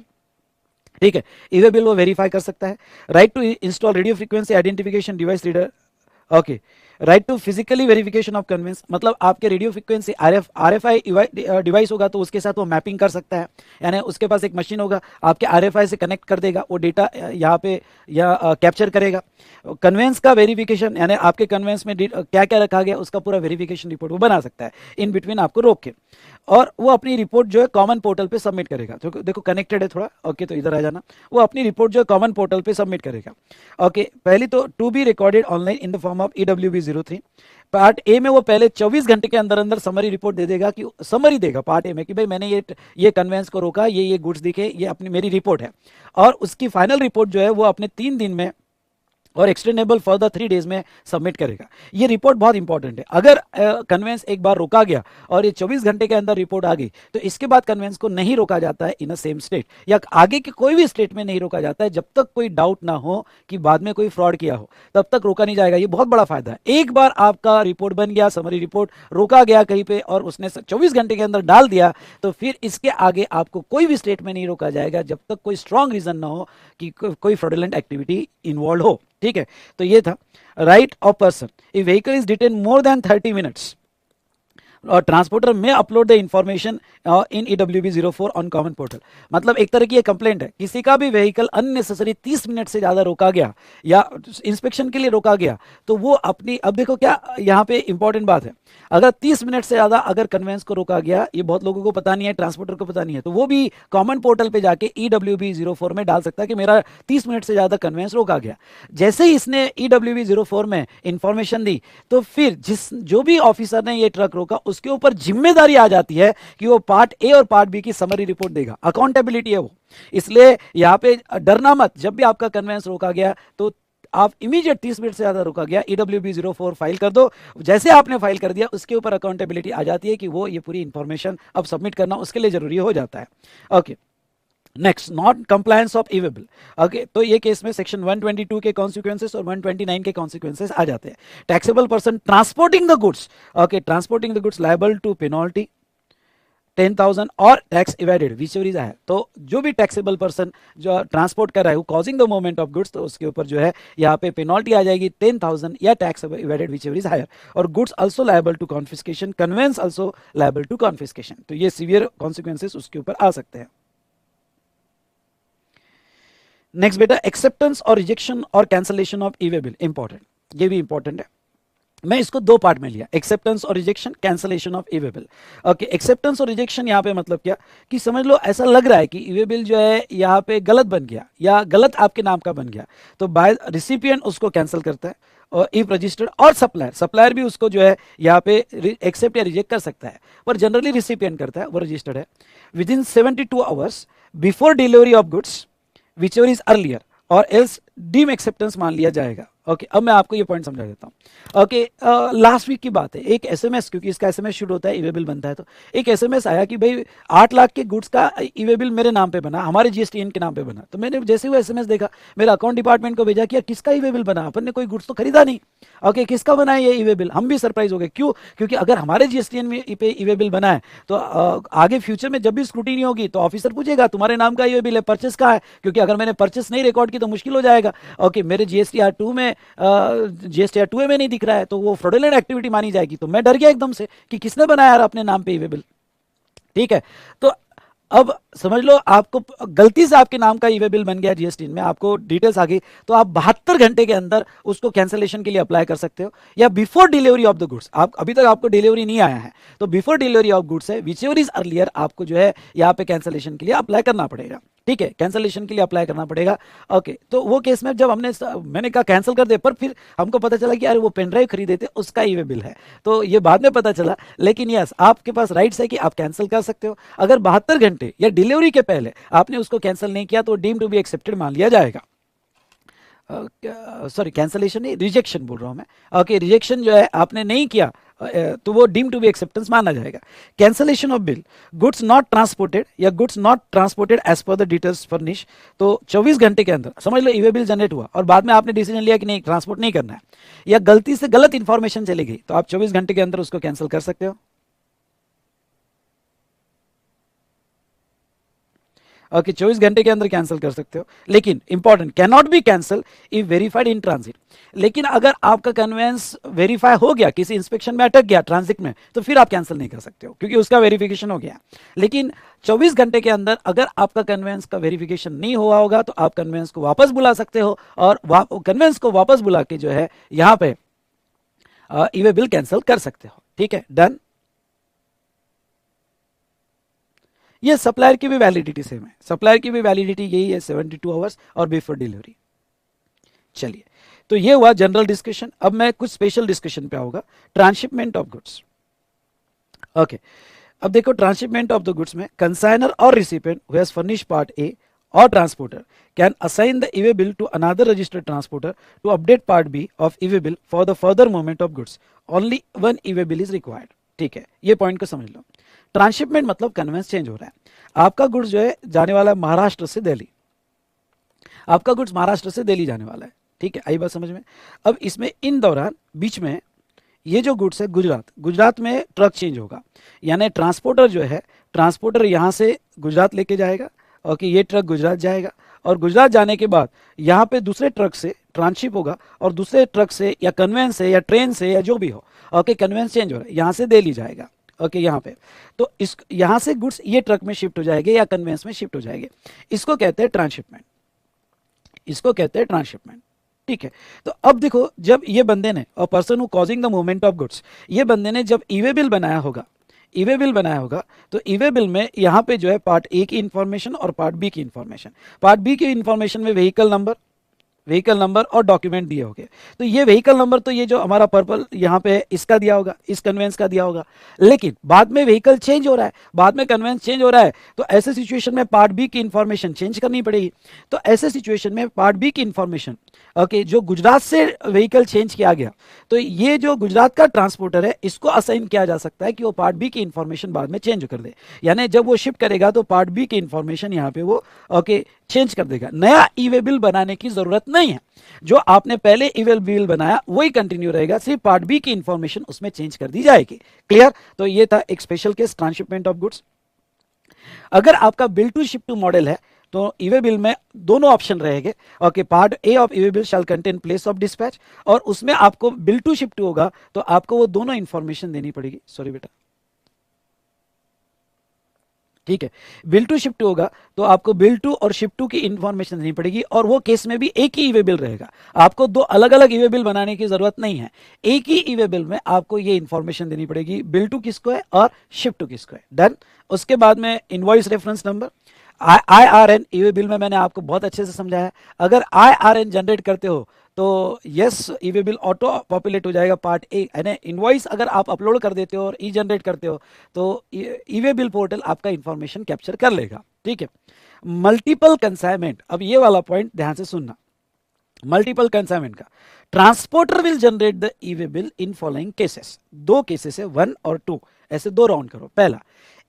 A: ठीक है, ईवे बिल वो वेरीफाई कर सकता है। Right to install radio frequency identification device reader, okay. Right to physically verification of conveyance, मतलब आपके रेडियो फ्रीक्वेंसी आरएफआई डिवाइस होगा तो उसके साथ वो मैपिंग कर सकता है, यानी उसके पास एक मशीन होगा, आपके आरएफआई से कनेक्ट कर देगा, वो डेटा यहाँ पे या कैप्चर करेगा। कन्वेंस का वेरिफिकेशन, यानी आपके कन्वेंस में क्या क्या रखा गया उसका पूरा वेरिफिकेशन रिपोर्ट वो बना सकता है इन बिटवीन आपको रोक के, और वो अपनी रिपोर्ट जो है कॉमन पोर्टल पे सबमिट करेगा। तो देखो कनेक्टेड है थोड़ा, ओके, तो इधर आ जाना। वो अपनी रिपोर्ट जो है कॉमन पोर्टल पे सबमिट करेगा, ओके। पहली तो to be recorded online in the form of EWB03। Part A में वो पहले 24 घंटे के अंदर अंदर समरी रिपोर्ट दे देगा, कि समरी देगा पार्ट ए में कि भाई मैंने ये कन्वेंस को रोका, ये गुड्स दिखे, ये अपनी मेरी रिपोर्ट है, और उसकी फाइनल रिपोर्ट जो है वो अपने 3 दिन में और एक्सटेंडेबल फॉर द 3 डेज में सबमिट करेगा। ये रिपोर्ट बहुत इंपॉर्टेंट है। अगर कन्वेंस एक बार रोका गया और ये 24 घंटे के अंदर रिपोर्ट आ गई, तो इसके बाद कन्वेंस को नहीं रोका जाता है इन अ सेम स्टेट, या आगे के कोई भी स्टेट में नहीं रोका जाता है, जब तक कोई डाउट ना हो कि बाद में कोई फ्रॉड किया हो, तब तक रोका नहीं जाएगा। ये बहुत बड़ा फायदा है। एक बार आपका रिपोर्ट बन गया, समरी रिपोर्ट रोका गया कहीं पे और उसने 24 घंटे के अंदर डाल दिया, तो फिर इसके आगे आपको कोई भी स्टेट में नहीं रोका जाएगा, जब तक कोई स्ट्रांग रीजन ना हो कि कोई फ्रॉडुलेंट एक्टिविटी इन्वॉल्व हो, ठीक है। तो ये था right of person. If vehicle is detain more than 30 minutes और ट्रांसपोर्टर में upload the information in EWB04 on common portal, मतलब एक तरह की ये कंप्लेंट है, किसी का भी व्हीकल अननेसेसरी 30 मिनट से ज्यादा रोका गया या इंस्पेक्शन के लिए रोका गया, तो वो अपनी, अब देखो क्या यहाँ पे इंपॉर्टेंट बात है, अगर 30 मिनट से ज्यादा अगर कन्वेंस को रोका गया, ये बहुत लोगों को पता नहीं है, ट्रांसपोर्टर को पता नहीं है, तो वो भी कॉमन पोर्टल पे जाके EWB04 में डाल सकता है कि मेरा 30 मिनट से ज्यादा कन्वेंस रोका गया। जैसे ही इसने EWB04 में इंफॉर्मेशन दी, तो फिर जो भी ऑफिसर ने ये ट्रक रोका उसके ऊपर जिम्मेदारी आ जाती है कि वो पार्ट ए और पार्ट बी की समरी रिपोर्ट देगा, अकाउंटेबिलिटी है वो। इसलिए यहां पे डरना मत, जब भी आपका कन्वेंस रोका गया तो आप इमीडिएट 30 मिनट से ज्यादा रोका गया EWB04 फाइल कर दो। जैसे आपने फाइल कर दिया उसके ऊपर अकाउंटेबिलिटी आ जाती है कि वो ये पूरी इंफॉर्मेशन अब सबमिट करना उसके लिए जरूरी हो जाता है, okay. Next, not compliance of e-way bill, okay. तो ये केस में सेक्शन 122 के कॉन्सिक्वेंसेस और 129 के कॉन्सिक्वेंसेस आ जाते हैं। Taxable person transporting the goods, okay, transporting the goods liable to penalty 10,000 और tax evaded whichever is है। तो जो भी टैक्सेबल पर्सन जो ट्रांसपोर्ट कर रहा है causing the movement of goods, तो उसके ऊपर जो है यहाँ पे पेनल्टी आ जाएगी 10,000 या tax evaded whichever is higher. और goods also liable to confiscation, conveyance also liable to confiscation. तो ये सीवियर कॉन्सिक्वेंसेस उसके ऊपर आ सकते हैं। नेक्स्ट बेटा, एक्सेप्टेंस और रिजेक्शन और cancellation of e-way bill, important, ये भी इंपॉर्टेंट है। मैं इसको दो पार्ट में लिया, एक्सेप्टेंस और rejection, cancellation of e-way bill, okay. Acceptance और रिजेक्शन यहाँ पे मतलब क्या कि समझ लो ऐसा लग रहा है कि ईवे बिल जो है यहाँ पे गलत बन गया या गलत आपके नाम का बन गया, तो बाय रिसिपिएंट उसको कैंसिल करता है, और इफ रजिस्टर्ड, और सप्लायर भी उसको जो है यहाँ पे एक्सेप्ट या रिजेक्ट कर सकता है, पर जनरली रिसिपिएंट करता है, वो रजिस्टर्ड है। With in 72 hours before delivery of goods which ever is earlier और एल्स डीम एक्सेप्टेंस मान लिया जाएगा, ओके। अब मैं आपको ये पॉइंट समझा देता हूँ, ओके। लास्ट वीक की बात है, एक एसएमएस, क्योंकि इसका एसएमएस शूट होता है, ईवे बिल बनता है, तो एक एसएमएस आया कि भाई 8 लाख के गुड्स का ईवे बिल मेरे नाम पे बना, हमारे जीएसटीएन के नाम पे बना। तो मैंने जैसे वो एसएमएस देखा, मेरा अकाउंट डिपार्टमेंट को भेजा कि यार किसका ईवे बिल बना, अपन ने कोई गुड्स तो खरीदा नहीं, ओके, किसका बना है ये ईवे बिल। हम भी सरप्राइज हो गए, क्यों? क्योंकि अगर हमारे जीएसटीएन में पे ईवे बिल बना है तो आगे फ्यूचर में जब भी स्क्रूटिनी होगी तो ऑफिसर पूछेगा तुम्हारे नाम का ईवे बिल है, परचेस का है, क्योंकि अगर मैंने परचेस नहीं रिकॉर्ड की तो मुश्किल हो जाएगा, ओके। मेरे GSTR2 में GSTR2A में नहीं दिख रहा है, तो वो फ्रॉडुलेंट एक्टिविटी मानी जाएगी। तो मैं डर गया एकदम से कि किसने बनाया यार अपने नाम पे ईवे बिल, ठीक है। तो अब समझ लो आपको गलती से आपके नाम का ईवे बिल बन गया जीएसटी में, आपको डिटेल्स आ गई, तो आप 72 घंटे के अंदर उसको कैंसिलेशन के लिए अप्लाई कर सकते हो, या before delivery of the goods, आप अभी तक आपको डिलीवरी नहीं आया है तो बिफोर डिलीवरी ऑफ गुड्स है, विच एवर इज अर्लियर, आपको जो है यहाँ पे कैंसिलेशन के लिए अप्लाई करना पड़ेगा, ठीक है, कैंसलेशन के लिए अप्लाई करना पड़ेगा। ओके, तो वो केस में जब मैंने कहा कैंसिल कर दे, पर फिर हमको पता चला कि यार वो पेन ड्राइव खरीदे थे उसका ईवे बिल है, तो ये बाद में पता चला। लेकिन यस, आपके पास राइट्स है कि आप कैंसिल कर सकते हो। अगर 72 घंटे या डिलीवरी के पहले आपने उसको कैंसिल नहीं किया तो डीम टू बी एक्सेप्टेड मान लिया जाएगा। सॉरी, कैंसलेशन नहीं, रिजेक्शन बोल रहा हूं मैं। ओके, रिजेक्शन जो है आपने नहीं किया तो वो डीम टू बी एक्सेप्टेंस माना जाएगा। Cancellation of bill, goods not transported या goods not transported as per the details furnish, तो 24 घंटे के अंदर समझ लो ईवे बिल जनरेट हुआ और बाद में आपने डिसीजन लिया कि नहीं ट्रांसपोर्ट नहीं करना है, या गलती से गलत इंफॉर्मेशन चली गई, तो आप 24 घंटे के अंदर उसको कैंसिल कर सकते हो। ओके, 24 घंटे के अंदर कैंसिल कर सकते हो। लेकिन important, can not be cancel if verified in transit. लेकिन अगर आपका कन्वेंस वेरीफाई हो गया, किसी इंस्पेक्शन में अटक गया ट्रांजिट में, तो फिर आप कैंसिल नहीं कर सकते हो क्योंकि उसका वेरिफिकेशन हो गया। लेकिन 24 घंटे के अंदर अगर आपका कन्वेंस का वेरिफिकेशन नहीं हुआ होगा तो आप कन्वेंस को वापस बुला सकते हो, और कन्वेंस को वापस बुला के जो है यहाँ पे ईवे बिल कैंसिल कर सकते हो। ठीक है, डन। ये सप्लायर की भी वैलिडिटी सेम है, सप्लायर की भी वैलिडिटी यही है 72 आवर्स और बिफोर डिलीवरी। चलिए, तो ये हुआ जनरल डिस्कशन। अब मैं कुछ स्पेशल डिस्कशन पे आऊंगा, ट्रांसशिपमेंट ऑफ गुड्स। ओके, अब देखो ट्रांसशिपमेंट ऑफ द गुड्स में कंसाइनर और recipient who has furnished part A or transporter can assign the e-way bill to another registered transporter to update part B of e-way bill for the further movement of goods. Only one e-way bill is required. ठीक है, ये point को समझ लो। Transshipment मतलब convince change हो रहा है। आपका गुड्स जो है जाने वाला है महाराष्ट्र से दिल्ली, आपका गुड्स महाराष्ट्र से दिल्ली जाने वाला है। ठीक है, आई बात समझ में। अब इसमें इन दौरान बीच में ये जो गुड्स है गुजरात में ट्रक चेंज होगा, यानी ट्रांसपोर्टर जो है, ट्रांसपोर्टर यहाँ से गुजरात लेके जाएगा। ओके, ये ट्रक गुजरात जाएगा और गुजरात जाने के बाद यहाँ पे दूसरे ट्रक से ट्रांसशिप होगा, और दूसरे ट्रक से या कन्वेंस से या ट्रेन से या जो भी हो, ओके, कन्वेंस चेंज हो रहा है, यहाँ से दिल्ली जाएगा। ओके, यहाँ पे तो इस यहाँ से गुड्स ये ट्रक में शिफ्ट हो जाएंगे या कन्वेंस में शिफ्ट हो जाएंगे। इसको कहते हैं ट्रांसशिपमेंट, इसको कहते हैं ट्रांसशिपमेंट। ठीक है, तो अब देखो जब ये बंदे ने, और person who causing the movement of goods, ये बंदे ने जब ईवे बिल बनाया होगा, ईवे बिल बनाया होगा, तो ईवे बिल में यहाँ पे जो है पार्ट ए की इंफॉर्मेशन और पार्ट बी की इंफॉर्मेशन, पार्ट बी की इंफॉर्मेशन में व्हीकल नंबर और डॉक्यूमेंट दिए होंगे। तो ये व्हीकल नंबर तो ये जो हमारा पर्पल यहाँ पे है इसका दिया होगा, इस कन्वेंस का दिया होगा। लेकिन बाद में व्हीकल चेंज हो रहा है, बाद में कन्वेंस चेंज हो रहा है, तो ऐसे सिचुएशन में पार्ट बी की इंफॉर्मेशन चेंज करनी पड़ेगी। तो ऐसे सिचुएशन में पार्ट बी की इंफॉर्मेशन, ओके, जो गुजरात से व्हीकल चेंज किया गया, तो ये जो गुजरात का ट्रांसपोर्टर है इसको असाइन किया जा सकता है कि वो पार्ट बी की इंफॉर्मेशन बाद में चेंज कर दे, यानी जब वो शिफ्ट करेगा तो पार्ट बी की इंफॉर्मेशन यहाँ पे वो ओके चेंज कर देगा। नया ईवे बिल बनाने की जरूरत नहीं है, जो आपने पहले ईवे बिल बनाया वही कंटिन्यू रहेगा, सिर्फ पार्ट बी की इंफॉर्मेशन उसमें चेंज कर दी जाएगी। क्लियर? तो ये था एक special case, transshipment of goods. अगर आपका bill to ship to model है तो ईवे बिल में दोनों ऑप्शन रहेंगे। Okay, part A of e-way bill shall contain place of dispatch, और उसमें आपको बिल टू शिप टू होगा तो आपको वो दोनों इंफॉर्मेशन देनी पड़ेगी। सॉरी बेटा, ठीक है, बिल टू शिप टू होगा तो आपको बिल टू और शिप टू की इंफॉर्मेशन देनी पड़ेगी, और वो केस में भी एक ही ईवे बिल रहेगा, आपको दो अलग अलग ईवे बिल बनाने की जरूरत नहीं है। एक ही ईवे बिल में आपको ये इंफॉर्मेशन देनी पड़ेगी, बिल टू किसको है और शिप टू किसको है। डन। उसके बाद में invoice reference number, IRN e-way bill में मैंने आपको बहुत अच्छे से समझाया। अगर IRN जनरेट करते हो तो yes, e-way bill auto populate हो जाएगा पार्ट ए, यानी इनवॉइस अगर आप अपलोड कर देते हो और ई जनरेट करते हो तो ईवे बिल पोर्टल आपका इंफॉर्मेशन कैप्चर कर लेगा। ठीक है, मल्टीपल कंसाइनमेंट, अब ये वाला पॉइंट ध्यान से सुनना। मल्टीपल कंसाइनमेंट का transporter will generate the e-way bill in following cases, दो केसेस है 1 और 2, ऐसे दो राउंड करो। पहला,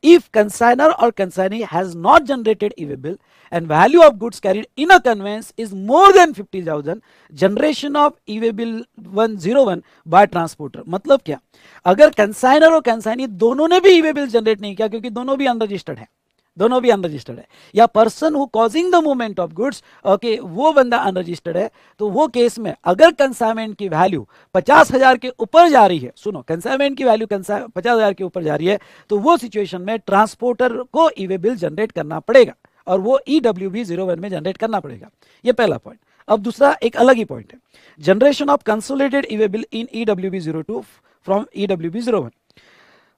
A: if consignor or consignee has not generated e-way bill and value of goods carried in a conveyance is more than 50,000, generation of e-way bill 101 by transporter। मतलब क्या, अगर कंसाइनर और कंसाइनी दोनों ने भी ई-वे बिल जनरेट नहीं किया, क्योंकि दोनों भी अनरजिस्टर्ड है, दोनों भी अनरजिस्टर्ड है, या person who causing the movement of goods, okay, वो बंदा अनरजिस्टर्ड है, तो वो केस में अगर कंसाइनमेंट की वैल्यू 50,000 के ऊपर जा रही है, सुनो, कंसाइनमेंट की वैल्यू 50,000 के ऊपर जा रही है, तो वो सिचुएशन में ट्रांसपोर्टर को ई-वे बिल जनरेट करना पड़ेगा, और वो EWB 01 में जनरेट करना पड़ेगा। ये पहला पॉइंट। अब दूसरा एक अलग ही पॉइंट है, generation of consolidated e-way bill in EWB 02 from EWB 01,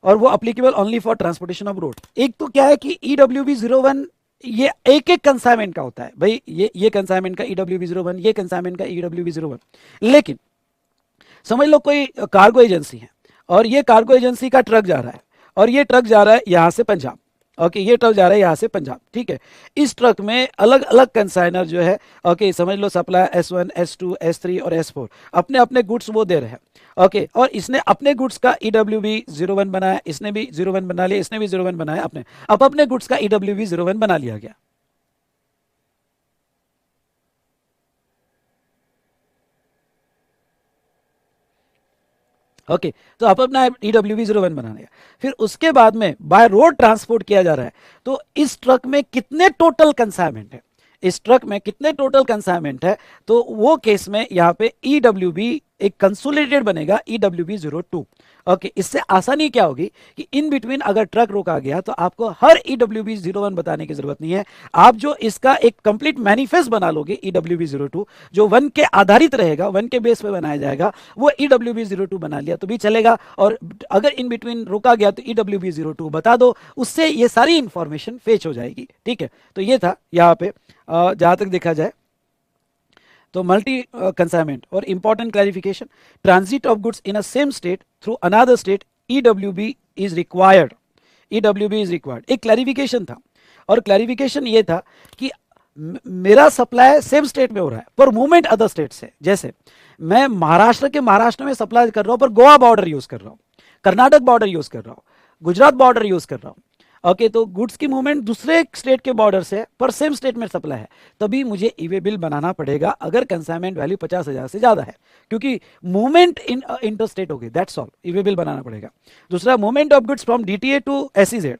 A: और वो applicable only for transportation of road. एक तो क्या है कि EWB 01 ये एक एक कंसाइनमेंट का होता है भाई, ये कंसाइनमेंट का EWB01, ये कंसाइनमेंट का EWB01। लेकिन समझ लो कोई कार्गो एजेंसी है और ये कार्गो एजेंसी का ट्रक जा रहा है, और ये ट्रक जा रहा है यहां से पंजाब। ओके, ये ट्रक जा रहा है यहां से पंजाब, ठीक है। इस ट्रक में अलग अलग कंसाइनर जो है, ओके, समझ लो सप्लाई S1, S2, S3 और S4 अपने अपने गुड्स वो दे रहे हैं। ओके, और इसने अपने गुड्स का EWB01 बनाया, इसने भी 01 बना लिया, इसने भी 01 बनाया, अपने अब अपने गुड्स का EWB01 बना लिया गया। ओके, तो आप अपना EWB01 बना लिया, फिर उसके बाद में बाय रोड ट्रांसपोर्ट किया जा रहा है। तो इस ट्रक में कितने टोटल कंसाइनमेंट है, इस ट्रक में कितने टोटल कंसाइनमेंट है, तो वो केस में यहाँ पे EWB एक कंसोलिडेटेड बनेगा EWB02। ओके, इससे आसानी क्या होगी कि इन बिटवीन अगर ट्रक रोका गया तो आपको हर EWB01 बताने की जरूरत नहीं है। आप जो इसका एक कंप्लीट मैनिफेस्ट बना लोगे EWB02, जो वन के आधारित रहेगा, वन के बेस पे बनाया जाएगा, वो EWB02 बना लिया तो भी चलेगा। और अगर इन बिटवीन रोका गया तो EWB02 बता दो, उससे ये सारी इंफॉर्मेशन फेच हो जाएगी, ठीक है। तो ये था यहाँ पे जहां तक देखा जाए तो मल्टी कंसाइनमेंट और important clarification, transit of goods in a same state through another state, EWB is required, EWB is required, एक क्लैरिफिकेशन था। और क्लैरिफिकेशन ये था कि मेरा सप्लाई सेम स्टेट में हो रहा है पर मूवमेंट अदर स्टेट से। जैसे मैं महाराष्ट्र में सप्लाई कर रहा हूं पर गोवा बॉर्डर यूज कर रहा हूं, कर्नाटक बॉर्डर यूज कर रहा हूं, गुजरात बॉर्डर यूज कर रहा हूं। ओके, तो गुड्स की मूवमेंट दूसरे स्टेट के बॉर्डर से पर सेम स्टेट में सप्लाई है, तभी मुझे ईवे बिल बनाना पड़ेगा अगर कंसाइनमेंट वैल्यू 50,000 से ज्यादा है, क्योंकि मूवमेंट इन इंटर स्टेट हो गई, दैट्स ऑल, ईवे बिल बनाना पड़ेगा। दूसरा, movement of goods from DTA to SEZ।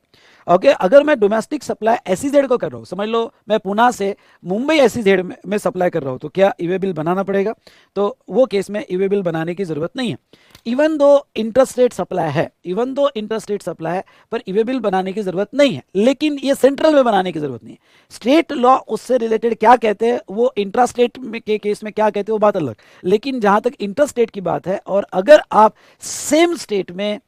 A: Okay, अगर मैं डोमेस्टिक सप्लाई SEZ को कर रहा हूं, समझ लो मैं पुणे से मुंबई SEZ में सप्लाई कर रहा हूं, तो क्या ईवे बिल बनाना पड़ेगा? तो वो केस में ईवे बिल बनाने की जरूरत नहीं है। इवन दो इंटरस्टेट सप्लाई है, इवन दो इंटरस्टेट सप्लाई है, पर ईवे बिल बनाने की जरूरत नहीं है। लेकिन ये सेंट्रल में बनाने की जरूरत नहीं है। स्टेट लॉ उससे रिलेटेड क्या कहते हैं, वो इंट्रास्टेट के केस में क्या कहते हैं वो बात अलग। लेकिन जहां तक इंटरस्टेट की बात है, और अगर आप सेम स्टेट में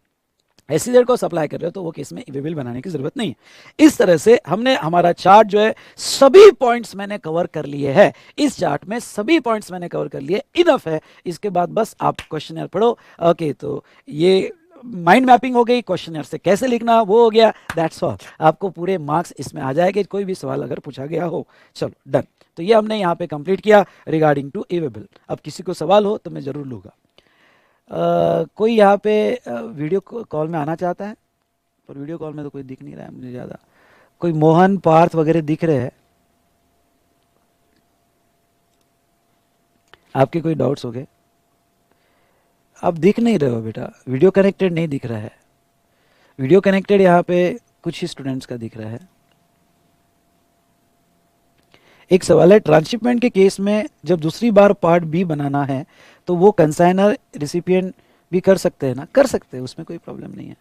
A: SEZ को सप्लाई कर रहे हो, तो वो केस में ईवे बिल बनाने की जरूरत नहीं है। इस तरह से हमने हमारा चार्ट जो है, सभी पॉइंट्स मैंने कवर कर लिए हैं। इस चार्ट में सभी पॉइंट्स मैंने कवर कर लिए, इनफ है। इसके बाद बस आप क्वेश्चनर पढ़ो। ओके, तो ये माइंड मैपिंग हो गई, क्वेश्चनर से कैसे लिखना वो हो गया, दैट्स ऑल। आपको पूरे मार्क्स इसमें आ जाएंगे, कोई भी सवाल अगर पूछा गया हो। चलो डन, तो ये हमने यहाँ पे कंप्लीट किया रिगार्डिंग टू ईवे बिल। अब किसी को सवाल हो तो मैं जरूर लूंगा। कोई यहाँ पे वीडियो कॉल में आना चाहता है? पर वीडियो कॉल में तो कोई दिख नहीं रहा है मुझे ज़्यादा। कोई मोहन पार्थ वगैरह दिख रहे हैं? आपके कोई डाउट्स हो गए? आप दिख नहीं रहे हो बेटा, वीडियो कनेक्टेड नहीं दिख रहा है। वीडियो कनेक्टेड यहाँ पे कुछ ही स्टूडेंट्स का दिख रहा है। एक सवाल है, ट्रांसशिपमेंट के केस में जब दूसरी बार पार्ट बी बनाना है तो वो कंसाइनर रिसिपिएंट भी कर सकते हैं ना? कर सकते हैं, उसमें कोई प्रॉब्लम नहीं है,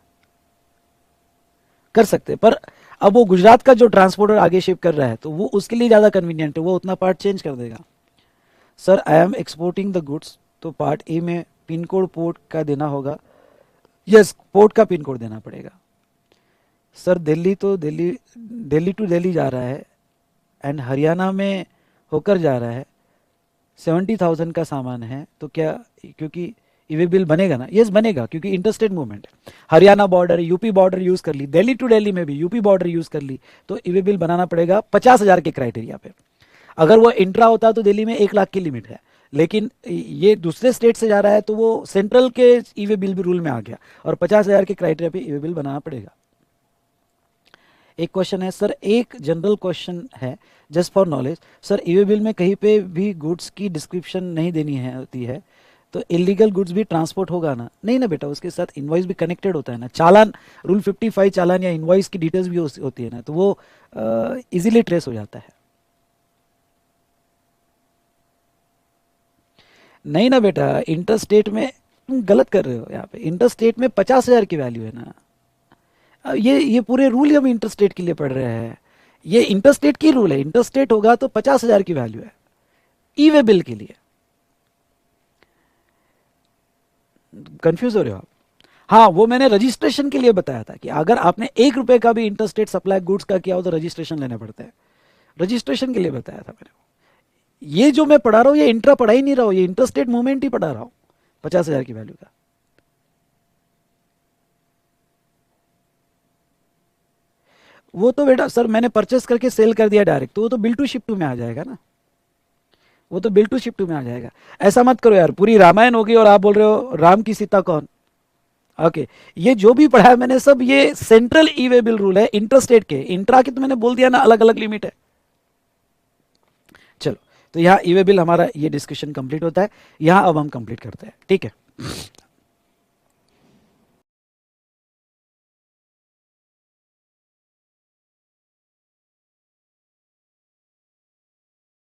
A: कर सकते हैं। पर अब वो गुजरात का जो ट्रांसपोर्टर आगे शिप कर रहा है तो वो उसके लिए ज़्यादा कन्वीनियंट है, वो उतना पार्ट चेंज कर देगा। Sir I am exporting the goods, तो पार्ट ए में पिन कोड पोर्ट का देना होगा। यस, पोर्ट का पिन कोड देना पड़ेगा। सर दिल्ली तो दिल्ली टू दिल्ली जा रहा है एंड हरियाणा में होकर जा रहा है, 70,000 का सामान है, तो क्या, क्योंकि ईवे बिल बनेगा ना? यस बनेगा, क्योंकि इंटरस्टेट मूवमेंट है। Haryana border, UP border use कर ली, दिल्ली टू दिल्ली में भी यूपी बॉर्डर यूज कर ली, तो ईवे बिल बनाना पड़ेगा 50,000 के क्राइटेरिया पे। अगर वो इंट्रा होता तो दिल्ली में 1 लाख की लिमिट है, लेकिन ये दूसरे स्टेट से जा रहा है तो वो सेंट्रल के ईवे बिल भी रूल में आ गया, और 50,000 के क्राइटेरिया पे ईवे बिल बनाना पड़ेगा। एक क्वेश्चन है सर, एक जनरल क्वेश्चन है just for knowledge, sir e way bill में कहीं पे भी गुड्स की डिस्क्रिप्शन नहीं देनी है होती है, तो इलीगल गुड्स भी ट्रांसपोर्ट होगा ना? नहीं ना बेटा, उसके साथ इनवॉइस भी कनेक्टेड होता है ना, चालान, रूल 55 चालान या इनवॉइस की डिटेल्स भी होती है ना, तो वो इजीली ट्रेस हो जाता है। नहीं ना बेटा, इंटरस्टेट में तुम गलत कर रहे हो। यहाँ पे इंटरस्टेट में 50,000 की वैल्यू है ना। ये पूरे रूल हम इंटरस्टेट के लिए पढ़ रहे हैं, ये इंटरस्टेट की रूल है। इंटरस्टेट होगा तो 50,000 की वैल्यू है ई वे बिल के लिए। कंफ्यूज हो रहे हो आप? हाँ, वो मैंने रजिस्ट्रेशन के लिए बताया था कि अगर आपने 1 रुपए का भी इंटरस्टेट सप्लाई गुड्स का किया हो तो रजिस्ट्रेशन लेने पड़ते हैं। रजिस्ट्रेशन के लिए बताया था मैंने। ये जो मैं पढ़ा रहा हूँ ये इंट्रा पढ़ा ही नहीं रहा हूँ, ये इंटरस्टेट मूवमेंट ही पढ़ा रहा हूँ 50,000 की वैल्यू का। वो तो बेटा सर मैंने परचेस करके सेल कर दिया डायरेक्ट, तो वो तो बिल टू शिप टू में आ जाएगा ना, वो तो बिल टू शिप टू में आ जाएगा। ऐसा मत करो यार, पूरी रामायण होगी और आप बोल रहे हो राम की सीता कौन। ओके, ये जो भी पढ़ा है मैंने सब ये सेंट्रल ई वे बिल रूल है इंटरस्टेट के। इंट्रा की तो मैंने बोल दिया ना अलग अलग लिमिट है। चलो, तो यहाँ ई वे बिल हमारा ये डिस्कशन कंप्लीट होता है, यहाँ अब हम कंप्लीट करते हैं, ठीक है।